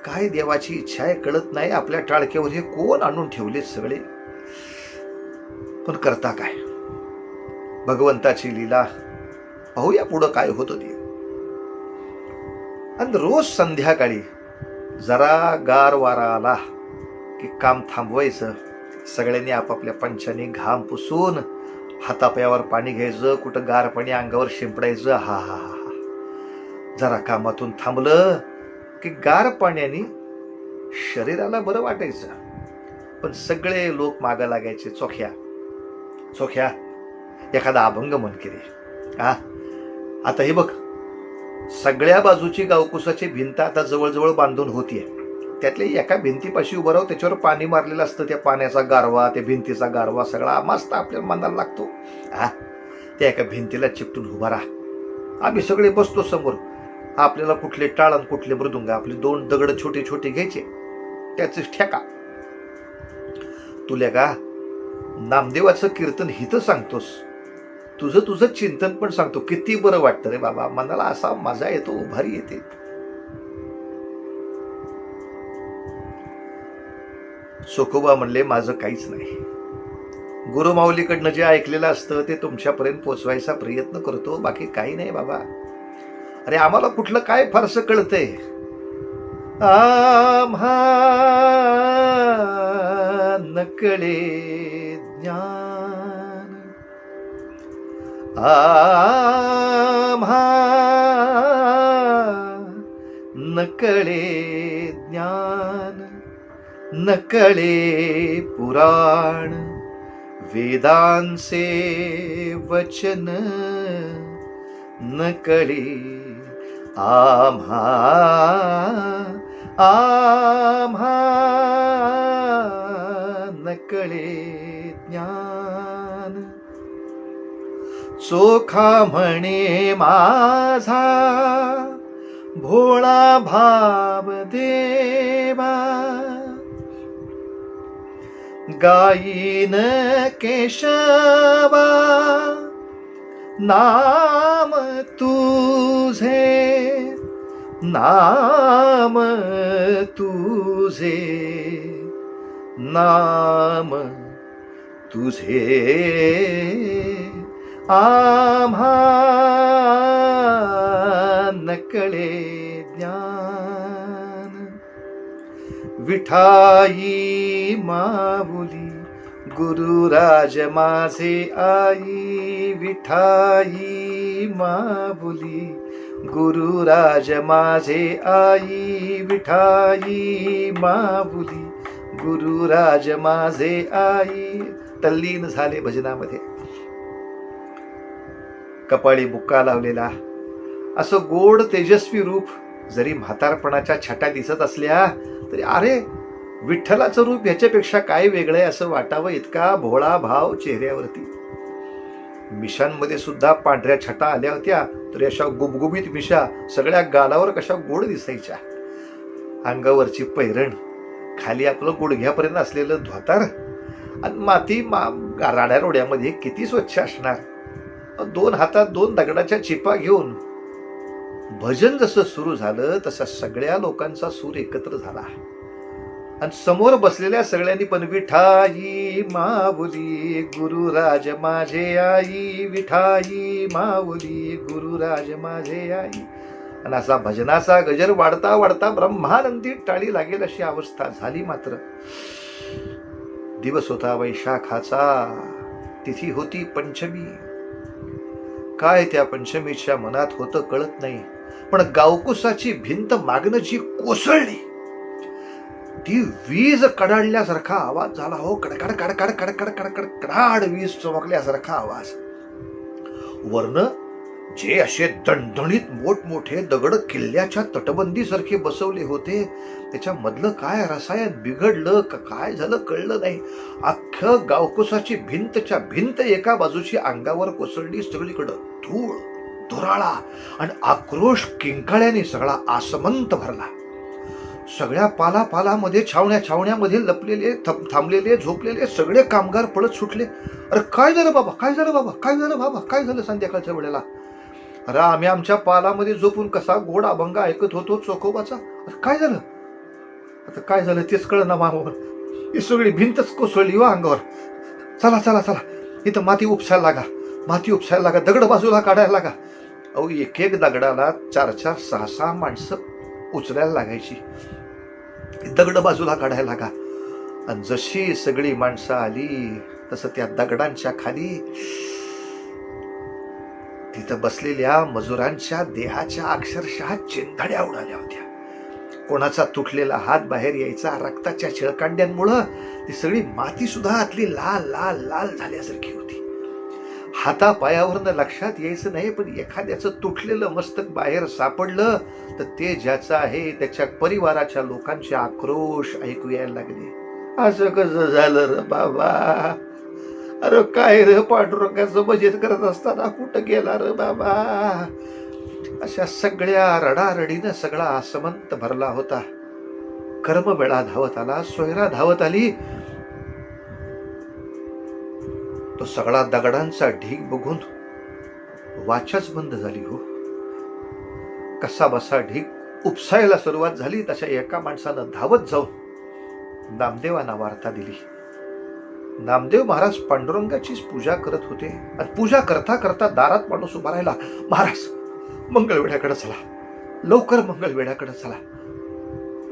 काय देवाची इच्छा आहे कळत नाही, आपल्या टाळक्यावर हे कोण आणून ठेवले सगळे. पण करता काय, भगवंताची लीला. पाहूया पुढं काय होतं ते. आणि रोज संध्याकाळी जरा गार वारा आला की काम थांबवायचं, सगळ्यांनी आपापल्या पंचाने घाम पुसून हातापायावर पाणी घ्यायचं, कुठं गार पाणी अंगावर शिंपडायचं. हा हा हा, जरा कामातून थांबलं की गार पाण्याने शरीराला बरं वाटायचं. पण सगळे लोक मागं लागायचे, चोख्या चोख्या एखादा अभंग म्हण की रे. आता हे बघ, सगळ्या बाजूची गावकुसाची भिंत आता जवळजवळ बांधून होतीये. त्यातल्या एका भिंतीपाशी उभं राहू, त्याच्यावर पाणी मारलेलं असतं, त्या पाण्याचा गारवा, त्या भिंतीचा गारवा सगळा मस्त आपल्या मनाला लागतो. त्या एका भिंतीला चिकटून उभा राहा. आम्ही सगळे बसतो समोर. आपल्याला कुठले टाळ आणि कुठले मृदुंग, आपले 2 दगड छोटे छोटे घ्यायचे, त्याच ठेका. तुला का नामदेवाचं कीर्तन हिथं सांगतोस, तुझं तुझं चिंतन पण सांगतो. किती बरं वाटतं रे बाबा, मनाला असा मजा येतो, भारी येते. चोखोबा म्हणले, माझं काहीच नाही. गुरुमाऊलीकडनं जे ऐकलेलं असतं ते तुमच्यापर्यंत पोचवायचा प्रयत्न करतो, बाकी काही नाही बाबा. अरे आम्हाला कुठलं काय फारसं कळतंय. आम्हा नकळे ज्ञान, आम्हा नकळे ज्ञान, नकळे पुराण, वेदांचे वचन नकळे आम्हा आम्हा नकळे ज्ञान. चोखा म्हणे माझा भोळा भाव देवा, गायीन केशवा नाम तुझे, नाम तुझे, नाम तुझे. आम्हा नकळे ज्ञान. विठाई माऊली गुरुराज माझे आई, विठाई माऊली गुरुराज माझे आई, विठाई माऊली गुरुराज माझे आई. तल्लीन झाले भजनामध्ये. कपाळी बुक्का लावलेला असं गोड तेजस्वी रूप जरी म्हातारपणाच्या छटा दिसत असल्या तरी अरे विठ्ठलाचं रूप ह्याच्यापेक्षा काय वेगळं असं वाटावं इतका भोळा भाव चेहऱ्यावरती. मिशांमध्ये सुद्धा पांढऱ्या छटा आल्या होत्या तरी अशा गुबगुबीत मिशा सगळ्या गालावर कशा गोड दिसायच्या. अंगावरची पैरण, खाली आपलं गुडघ्यापर्यंत असलेलं धोतर आणि माती राड्या रोड्यामध्ये किती स्वच्छ असणार. 2 हातात 2 दगडाच्या चिपा घेऊन भजन जसं सुरू झालं तसा सगळ्या लोकांचा सूर एकत्र झाला आणि समोर बसलेल्या सगळ्यांनी पण विठाई माऊली गुरुराज माझे आई, विठाई माऊली गुरुराज माझे आई. आणि असा भजनाचा गजर वाढता वाढता ब्रह्मानंदी टाळी लागेल अशी अवस्था झाली. मात्र दिवस होता वैशाखाचा, तिथी होती पंचमी. काय त्या पंचमीच्या मनात होतं कळत नाही, पण गावकुसाची भिंत मागणं जी कोसळली ती वीज कडाडल्यासारखा आवाज झाला. हो, कडकड कडकड कडकड कडकड कडाड वीज चमकल्यासारखा आवाज. वर्ण जे असे दणदणीत मोठमोठे दगड किल्ल्याच्या तटबंदीसारखे बसवले होते त्याच्या मधलं काय रसायन बिघडलं का काय झालं कळलं नाही. अख्खं गावकुसाची भिंतच्या भिंत एका बाजूची अंगावर कोसळली. सगळीकडं धूळ धुराळा आणि आक्रोश किंकाळ्याने सगळा आसमंत भरला. सगळ्या पालापालामध्ये छावण्यामध्ये लपलेले थांबलेले झोपलेले सगळे कामगार पळत सुटले. अरे काय झालं बाबा, काय झालं बाबा, काय झालं बाबा, काय झालं संध्याकाळच्या वेळेला. अरे आम्ही आमच्या पालामध्ये झोपून कसा गोड अभंग ऐकत होतो चोखोबाचा. काय झालं, आता काय झालं तेच कळ ना मामावर. ही सगळी भिंतच कोसळली हो अंगावर. चला चला चला, इथं माती उपसायला लागा, माती उपसायला लागा, दगड बाजूला काढायला लागा. अहो एक एक दगडाला 4-4, 6-6 माणसं उचलायला लागायची. दगड बाजूला काढायला लागा. आणि जशी सगळी माणसं आली तसं त्या दगडांच्या खाली तिथं बसलेल्या मजुरांच्या देहाच्या अक्षरशः चिंधड्या उडाल्या होत्या. कोणाचा तुटलेला हात बाहेर यायचा. रक्ताच्या छिळकांड्यांमुळं ती सगळी माती सुद्धा आतली लाल लाल लाल झाल्यासारखी होती. हातापायावरनं लक्षात यायचं नाही, पण एखाद्याचं तुटलेलं मस्तक बाहेर सापडलं तर ते ज्याचं आहे त्याच्या परिवाराच्या लोकांचे आक्रोश ऐकू यायला लागले. असं कसं झालं र बाबा, अरे काय रे पांडुरंगाचं भजन करत असताना कुठं गेला र बाबा. अशा सगळ्या रडारडीनं सगळा आसमंत भरला होता. कर्मवेळा धावत आला, सोयरा धावत आली. तो सगळा दगडांचा ढीग बघून वाचाच बंद झाली. हो, कसा बसा ढीग उपसायला सुरुवात झाली तशा एका माणसानं धावत जाऊन नामदेवांना वार्ता दिली. नामदेव महाराज पांडुरंगाचीच पूजा करत होते आणि पूजा करता करता दारात माणूस उभा राहिला. महाराज मंगळवेढ्याकडे चला, लवकर मंगळवेढ्याकडे चला.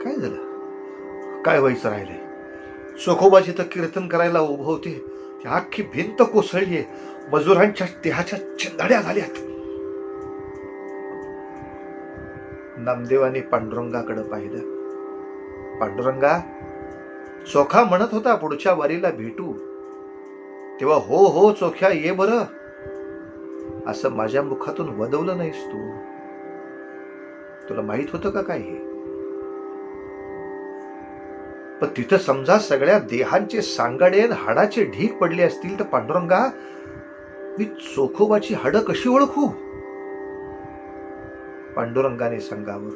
काय झालं, काय व्हायचं राहिलंय. चोखोबाजी तर कीर्तन करायला उभं होते, ती अख्खी भिंत कोसळलीये, मजुरांच्या देहाच्या चिंधड्या झाल्यात. नामदेवाने पांडुरंगाकडे पाहिलं. पांडुरंगा, चोखा म्हणत होता पुढच्या वारीला भेटू, तेव्हा हो हो चोख्या ये बरं. असं माझ्या मुखातून वदवलं नाहीस तू. तुला माहित होतं का काय हे? पण तिथं समजा सगळ्या देहांचे सांगाडे हाडाचे ढीक पडले असतील तर पांडुरंगा, मी चोखोबाची हाडं कशी ओळखू? पांडुरंगाने सांगावं.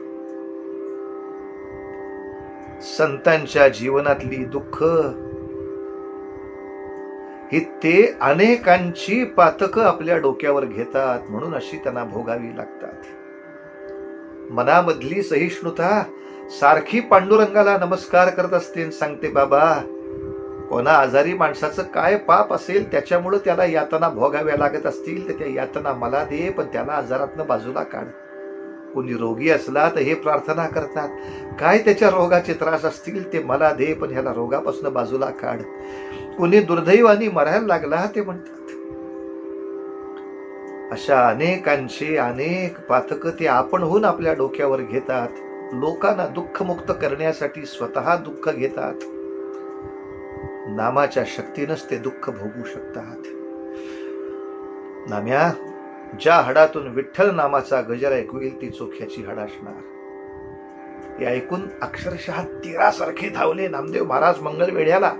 संतांच्या जीवनातली दुःख ही ते अनेकांची पातकं आपल्या डोक्यावर घेतात, म्हणून अशी त्यांना भोगावी लागतात. मनामधली सहिष्णुता सारखी पांडुरंगाला नमस्कार करत असते, सांगते बाबा, कोणा आजारी माणसाचं काय पाप असेल त्याच्यामुळे त्याला यातना भोगाव्या लागत असतील तर त्या यातना मला दे, पण त्याला आजारातनं बाजूला काढ. कोणी रोगी असला तर हे प्रार्थना करतात, काय त्याच्या रोगाचे त्रास असतील ते मला दे, पण ह्याला रोगापासून बाजूला काढ. कोणी दुर्दैवानी मरायला लागला ते म्हणतात. अशा अनेकांचे अनेक पातक ते आपणहून आपल्या डोक्यावर घेतात. लोकांना दुःखमुक्त करण्यासाठी स्वतः दुःख घेतात. नामाच्या शक्तीनंच ते दुःख भोगू शकतात. नाम्या, ज्या हाडातून विठ्ठल नामाचा गजर ऐकू येईल ती चोख्याची हाड असणार. हे ऐकून अक्षरशः तीरासारखे धावले नामदेव महाराज मंगळवेढ्याला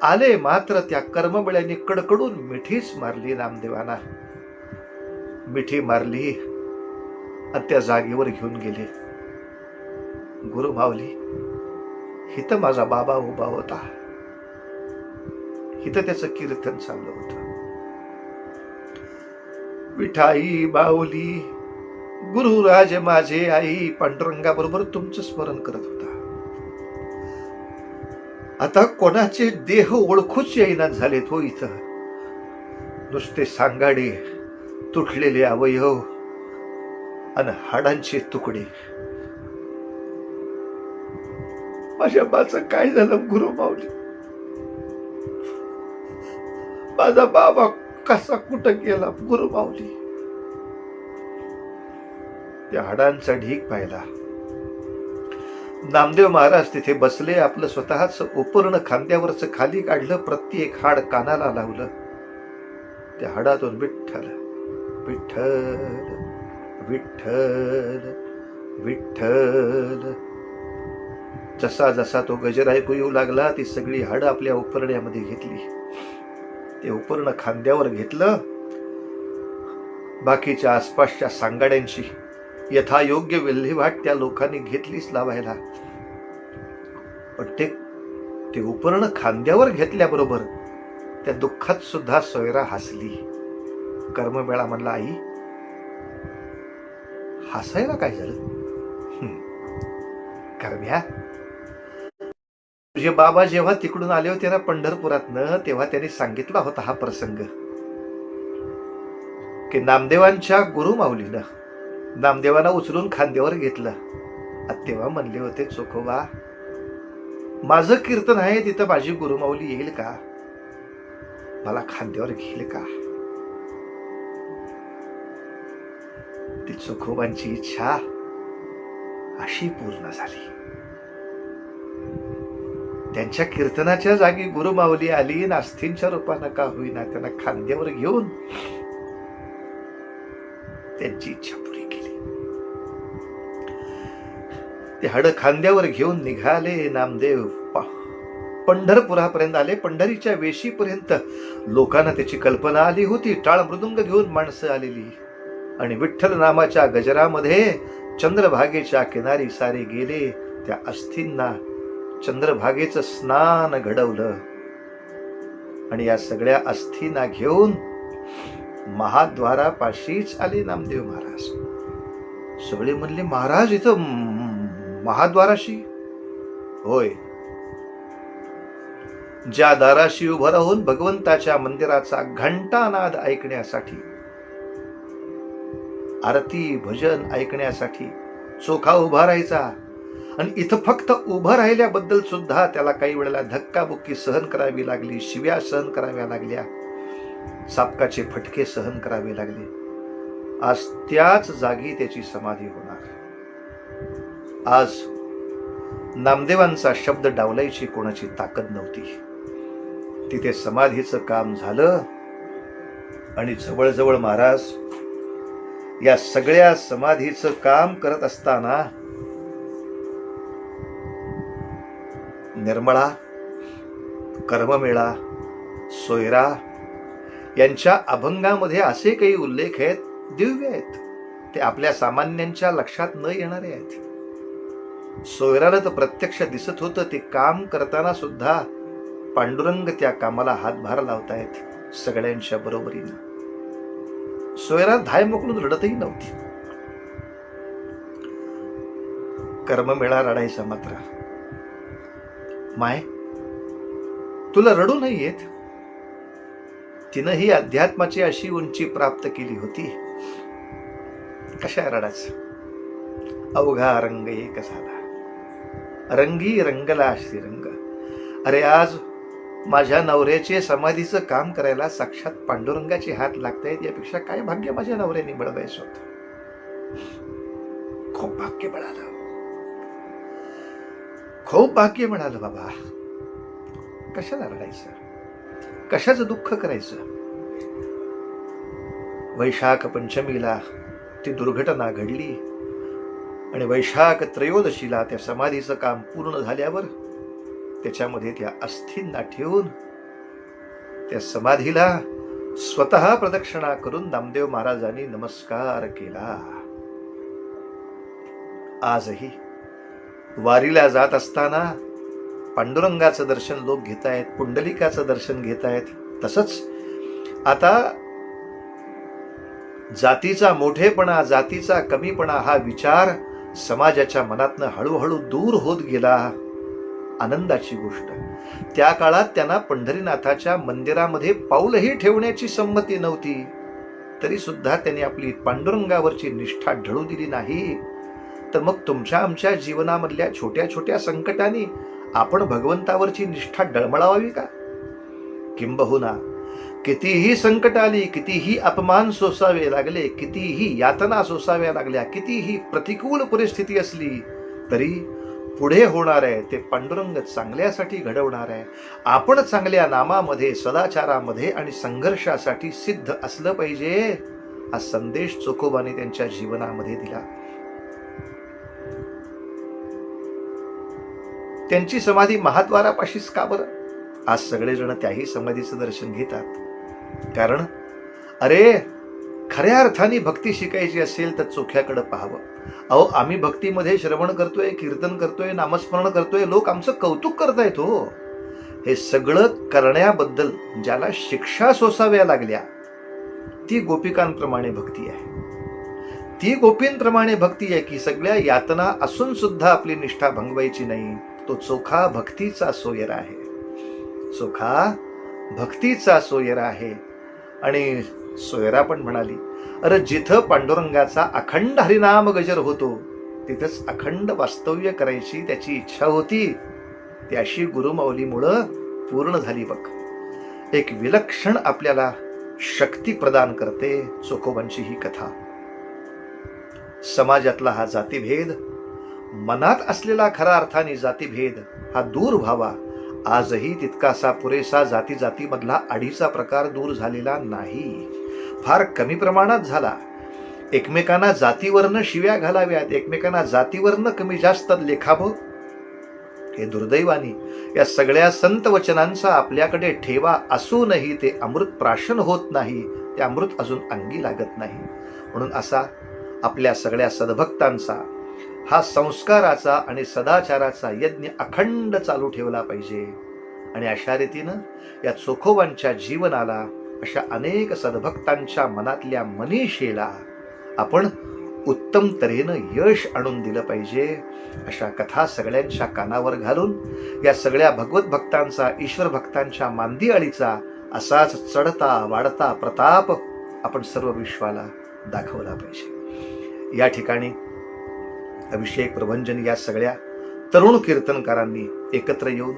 आले. मात्र त्या कर्मबळ्यांनी कडकडून मिठीच मारली नामदेवांना. मिठी मारली आणि त्या जागेवर घेऊन गेले. गुरु माऊली, हिथं माझा बाबा उभा होता, हिथं त्याचं कीर्तन चाललं होतं. विठाई बाऊली, गुरुराज माझे आई पांडुरंगा बरोबर तुमचं स्मरण करत होता. आता कोणाचे देह ओळखूच येईनात झालेत हो इथं. नुसते सांगाडे, तुटलेले अवयव आणि हाडांचे तुकडे. माझ्या बाचं काय झालं गुरु माऊली? माझा बाबा कसा कुठं गेला गुरु माऊली? त्या हाडांचा ढीक पाहिला. नामदेव महाराज तिथे बसले. आपलं स्वतःच उपर्ण खांद्यावरच खाली काढलं. प्रत्येक हाड कानाला लावलं. त्या हाडातून विठ्ठल विठ्ठल विठ्ठल विठ्ठल. जसा जसा तो गजर ऐकू येऊ लागला ती सगळी हाडं आपल्या उपरण्यामध्ये घेतली. ते उपर्ण खांद्यावर घेतलं. बाकीच्या आसपासच्या सांगाड्यांची यथायोग्य विल्हेवाट त्या लोकांनी घेतलीच लावायला. पण ते उपर्ण खांद्यावर घेतल्याबरोबर त्या दुःखात सुद्धा सोयरा हसली. कर्ममेळा म्हणला, आई हसायला काय झालं? कर्म्या, तुझे बाबा जेव्हा तिकडून आले होते ना पंढरपुरातनं, तेव्हा त्यांनी सांगितला होता हा प्रसंग की नामदेवांच्या गुरुमाऊलीनं नामदेवांना उचलून खांद्यावर घेतलं. तेव्हा म्हणले होते, चोखोबा, माझं कीर्तन आहे तिथं माझी गुरुमाऊली येईल का? मला खांद्यावर घेईल का? ती चोखोबांची इच्छा अशी पूर्ण झाली. त्यांच्या कीर्तनाच्या जागी गुरुमाऊली आली. अस्थींच्या रूपानं का होईना त्यांना खांद्यावर घेऊन त्यांची इच्छा पुरी केली. ते हाड खांद्यावर घेऊन निघाले नामदेव. पंढरपुरापर्यंत आले. पंढरीच्या वेशीपर्यंत लोकांना त्याची कल्पना आली होती. टाळ मृदुंग घेऊन माणसं आलेली आणि विठ्ठल नामाच्या गजरामध्ये चंद्रभागेच्या किनारी सारे गेले. त्या अस्थींना चंद्रभागेचं स्नान घडवलं आणि या सगळ्या अस्थींना घेऊन महाद्वारापाशीच आले नामदेव महाराज. सगळे म्हणले, महाराज इथं महाद्वाराशी? होय. ज्या दाराशी उभं राहून भगवंताच्या मंदिराचा घंटानाद ऐकण्यासाठी, आरती भजन ऐकण्यासाठी चोखा उभा राहायचा. आणि इथं फक्त उभं राहिल्याबद्दल सुद्धा त्याला काही वेळेला धक्काबुक्की सहन करावी लागली, शिव्या सहन कराव्या लागल्या, चापकाचे फटके सहन करावे लागले. आज त्याच जागी त्याची समाधी होणार. आज नामदेवांचा शब्द डावलायची कोणाची ताकद नव्हती. तिथे समाधीचं काम झालं आणि जवळजवळ महाराज या सगळ्या समाधीचं काम करत असताना निर्मळा, कर्ममेळा, सोयरा यांच्या अभंगामध्ये असे काही उल्लेख आहेत, दिव्य आहेत, ते आपल्या सामान्यांच्या लक्षात न येणारे आहेत. सोयराला तर प्रत्यक्ष दिसत होतं, ते काम करताना सुद्धा पांडुरंग त्या कामाला हातभार लावतायत सगळ्यांच्या बरोबरीनं. सोयरा धाय मोकळून रडतही नव्हती. कर्ममेळा रडायचा मात्र. माय, तुला रडू नाही येत? तिनं ही अध्यात्माची अशी उंची प्राप्त केली होती, कशा रडाच? अवघा रंग एक झाला, रंगी रंगला श्रीरंग. अरे आज माझ्या नवऱ्याचे समाधीचं काम करायला साक्षात पांडुरंगाचे हात लागतायत, यापेक्षा काय भाग्य माझ्या नवऱ्याने मिळवायचं होतं. खूप भाग्य मिळालं, खूप भाग्य मिळालं बाबा. कशाला रडायचं, कशाचं दुःख करायचं? वैशाख पंचमीला ती दुर्घटना घडली आणि वैशाख त्रयोदशीला त्या समाधीचं काम पूर्ण झाल्यावर त्याच्यामध्ये त्या अस्थींना ठेवून त्या समाधीला स्वतः प्रदक्षिणा करून नामदेव महाराजांनी नमस्कार केला. आजही वारीला जात असताना पांडुरंगाचं दर्शन लोक घेतायत, पुंडलिकाचं दर्शन घेतायत. तसंच आता जातीचा मोठेपणा, जातीचा कमीपणा हा विचार समाजाच्या मनातनं हळूहळू दूर होत गेला. आनंदाची गोष्ट, त्या काळात त्यांना पंढरीनाथाच्या मंदिरामध्ये पाऊलही ठेवण्याची संमती नव्हती, तरी सुद्धा त्यांनी आपली पांडुरंगावरची निष्ठा ढळू दिली नाही. तर मग तुमच्या आमच्या जीवनामधल्या छोट्या छोट्या संकटांनी आपण भगवंतावरची निष्ठा डळमळावी का? किंबहुना कितीही संकट आली, कितीही अपमान सोसावे लागले, कितीही यातना सोसाव्या लागल्या, कितीही प्रतिकूल परिस्थिती असली, तरी पुढे होणार आहे ते पांडुरंग चांगल्यासाठी घडवणार आहे. आपण चांगल्या नामामध्ये, सदाचारामध्ये आणि संघर्षासाठी सिद्ध असलं पाहिजे, हा संदेश चोखोबाने त्यांच्या जीवनामध्ये दिला. त्यांची समाधी महाद्वारापाशीच का बरं? आज सगळेजण त्याही समाधीचं दर्शन घेतात. कारण अरे, खऱ्या अर्थाने भक्ती शिकायची असेल तर चोख्याकडे पाहावं. अहो, आम्ही भक्तीमध्ये श्रवण करतोय, कीर्तन करतोय, नामस्मरण करतोय, लोक आमचं कौतुक करतायत हो. हे सगळं करण्याबद्दल ज्याला शिक्षा सोसाव्या लागल्या, ती गोपिकांप्रमाणे भक्ती आहे. ती गोपींप्रमाणे भक्ती आहे की सगळ्या यातना असून सुद्धा आपली निष्ठा भंगवायची नाही. तो चोखा भक्तीचा सोयरा आहे, चोखा भक्तीचा सोयरा आहे. आणि सोयरा पण म्हणाली, अरे जिथं पांडुरंगाचा अखंड हरिनाम गजर होतो तिथंच अखंड वास्तव्य करायची त्याची इच्छा होती. ती अशी गुरुमाऊलीमुळं पूर्ण झाली बघ. एक विलक्षण आपल्याला शक्ती प्रदान करते चोखोबांची ही कथा. समाजातला हा जातीभेद, मनात असलेला खरा अर्थाने जातीभेद हा दूर व्हावा. आजही तितकासा पुरेसा जाती जातीमधला आडीचा प्रकार दूर झालेला नाही, फार कमी प्रमाणात झाला. एकमेकांना जातीवरनं शिव्या घालाव्यात, एकमेकांना जातीवरनं कमी जास्त लेखावं, हे दुर्दैवानी या सगळ्या संत वचनांचा आपल्याकडे ठेवा असूनही ते अमृत प्राशन होत नाही, ते अमृत अजून अंगी लागत नाही. म्हणून असा आपल्या सगळ्या सद्भक्तांचा हा संस्काराचा आणि सदाचाराचा यज्ञ अखंड चालू ठेवला पाहिजे. आणि अशा रीतीनं या चोखोबांच्या जीवनाला, अशा अनेक सद्भक्तांच्या मनातल्या मनीषेला आपण उत्तम तऱ्हेनं यश आणून दिलं पाहिजे. अशा कथा सगळ्यांच्या कानावर घालून या सगळ्या भगवत भक्तांचा, ईश्वर भक्तांच्या मांदियाळीचा असाच चढता वाढता प्रताप आपण सर्व विश्वाला दाखवला पाहिजे. या ठिकाणी अभिषेक प्रभंजन या सगळ्या तरुण कीर्तनकारांनी एकत्र येऊन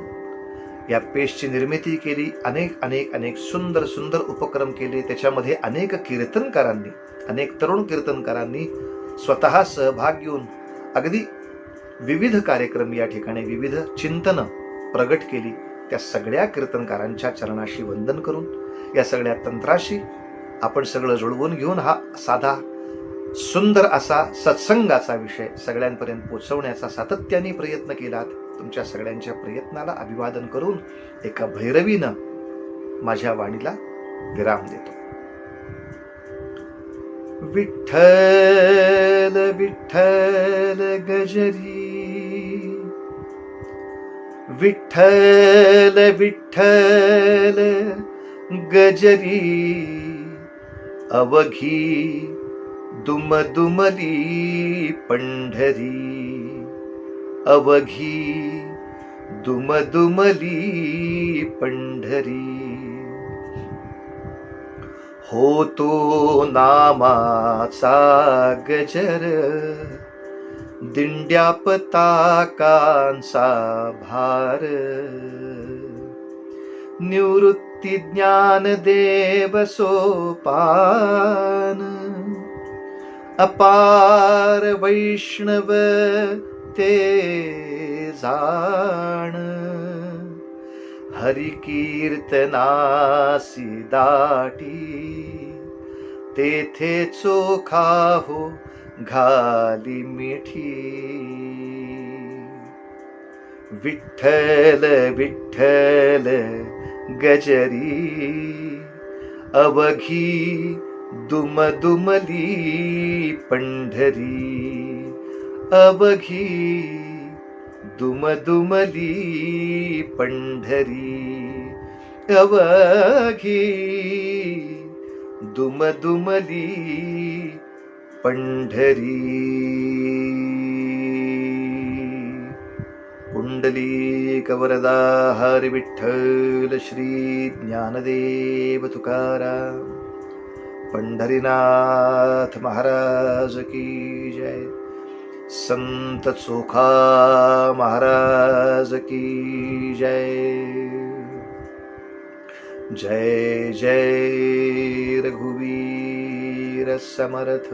या पेशची निर्मिती केली. अनेक अनेक अनेक सुंदर सुंदर उपक्रम केले. त्याच्यामध्ये अनेक कीर्तनकारांनी, अनेक तरुण कीर्तनकारांनी स्वतः सहभाग घेऊन अगदी विविध कार्यक्रम या ठिकाणी, विविध चिंतन प्रगट केली. त्या सगळ्या कीर्तनकारांच्या चरणाशी वंदन करून, या सगळ्या तंत्राशी आपण सगळं जुळवून घेऊन हा साधा सुंदर असा सत्संगाचा विषय सगळ्यांपर्यंत पोहोचवण्याचा सातत्याने प्रयत्न केलात. तुमच्या सगळ्यांच्या प्रयत्नाला अभिवादन करून एका भैरवीनं माझ्या वाणीला विराम देतो. विठ्ठल विठ्ठल गजरी, विठ्ठल विठ्ठल गजरी, अवघी दुमदुमली पंढरी, अवघी दुमदुमली पंढरी. होतो नामाचा गजर, दिंड्या पताकांचा भार, निवृत्ती ज्ञानदेव सोपान, अपार वैष्णव ते जाण, हरि कीर्तनासी दाटी, तेथे चोखा हो घाली मिठी. विठ्ठल विठ्ठल गजरी, अवघी दुमदुमली पंढरी, अवघी दुमदुमली पंढरी, अवघी दुमदुमली पंढरी. पुंडलिक वरदा हरि विठ्ठल श्री ज्ञानदेव तुकाराम, पंढरीनाथ महाराज की जय. संत चोखा महाराज की जय. जय जय रघुवीर समर्थ.